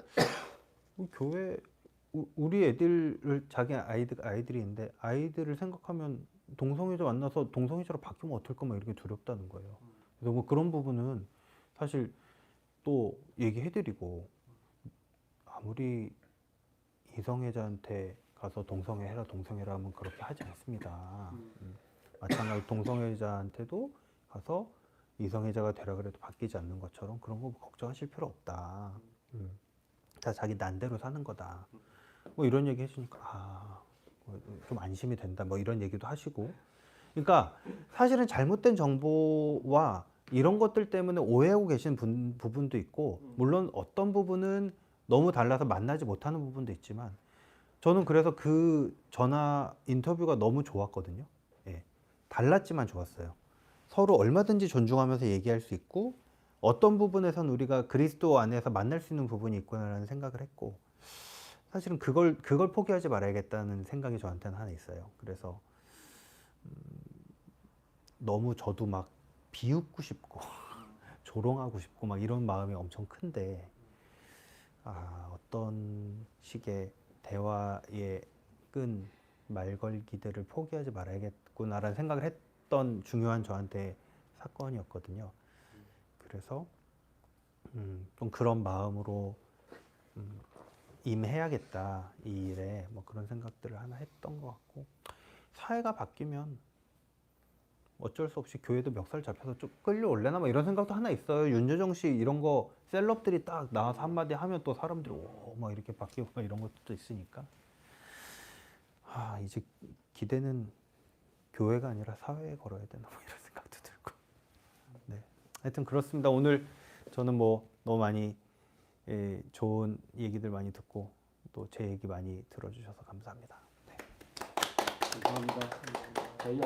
교회 우리 애들을 자기 아이들이 있는데 아이들을 생각하면 동성애자 만나서 동성애자로 바뀌면 어떨까 막 이렇게 두렵다는 거예요. 그래서 뭐 그런 부분은 사실 또 얘기해드리고, 아무리 이성애자한테 가서 동성애해라 동성애라 하면 그렇게 하지 않습니다. 마찬가지로 동성애자한테도 가서 이성애자가 되라 그래도 바뀌지 않는 것처럼 그런 거 걱정하실 필요 없다. 다 자기 난대로 사는 거다. 뭐 이런 얘기 해주니까 좀 안심이 된다. 뭐 이런 얘기도 하시고. 그러니까 사실은 잘못된 정보와 이런 것들 때문에 오해하고 계신 부분도 있고, 물론 어떤 부분은 너무 달라서 만나지 못하는 부분도 있지만, 저는 그래서 그 전화 인터뷰가 너무 좋았거든요. 예. 달랐지만 좋았어요. 서로 얼마든지 존중하면서 얘기할 수 있고, 어떤 부분에선 우리가 그리스도 안에서 만날 수 있는 부분이 있구나라는 생각을 했고, 사실은 그걸 포기하지 말아야겠다는 생각이 저한테는 하나 있어요. 그래서 너무 저도 막 비웃고 싶고 조롱하고 싶고 막 이런 마음이 엄청 큰데 어떤 식의 대화의 끈 말걸기들을 포기하지 말아야겠구나라는 생각을 했던 중요한 저한테 사건이었거든요. 그래서 좀 그런 마음으로 임해야겠다 이 일에 뭐 그런 생각들을 하나 했던 것 같고 사회가 바뀌면 어쩔 수 없이 교회도 멱살 잡혀서 좀 끌려올래나 뭐 이런 생각도 하나 있어요. 윤여정 씨 이런 거 셀럽들이 딱 나와서 한마디 하면 또 사람들이 막 이렇게 바뀌고 막 이런 것도 있으니까 이제 기대는 교회가 아니라 사회에 걸어야 되나 뭐 이런 생각도 들고 네 하여튼 그렇습니다. 오늘 저는 뭐 너무 많이 좋은 얘기들 많이 듣고 또 제 얘기 많이 들어주셔서 감사합니다. 감사합니다. 저희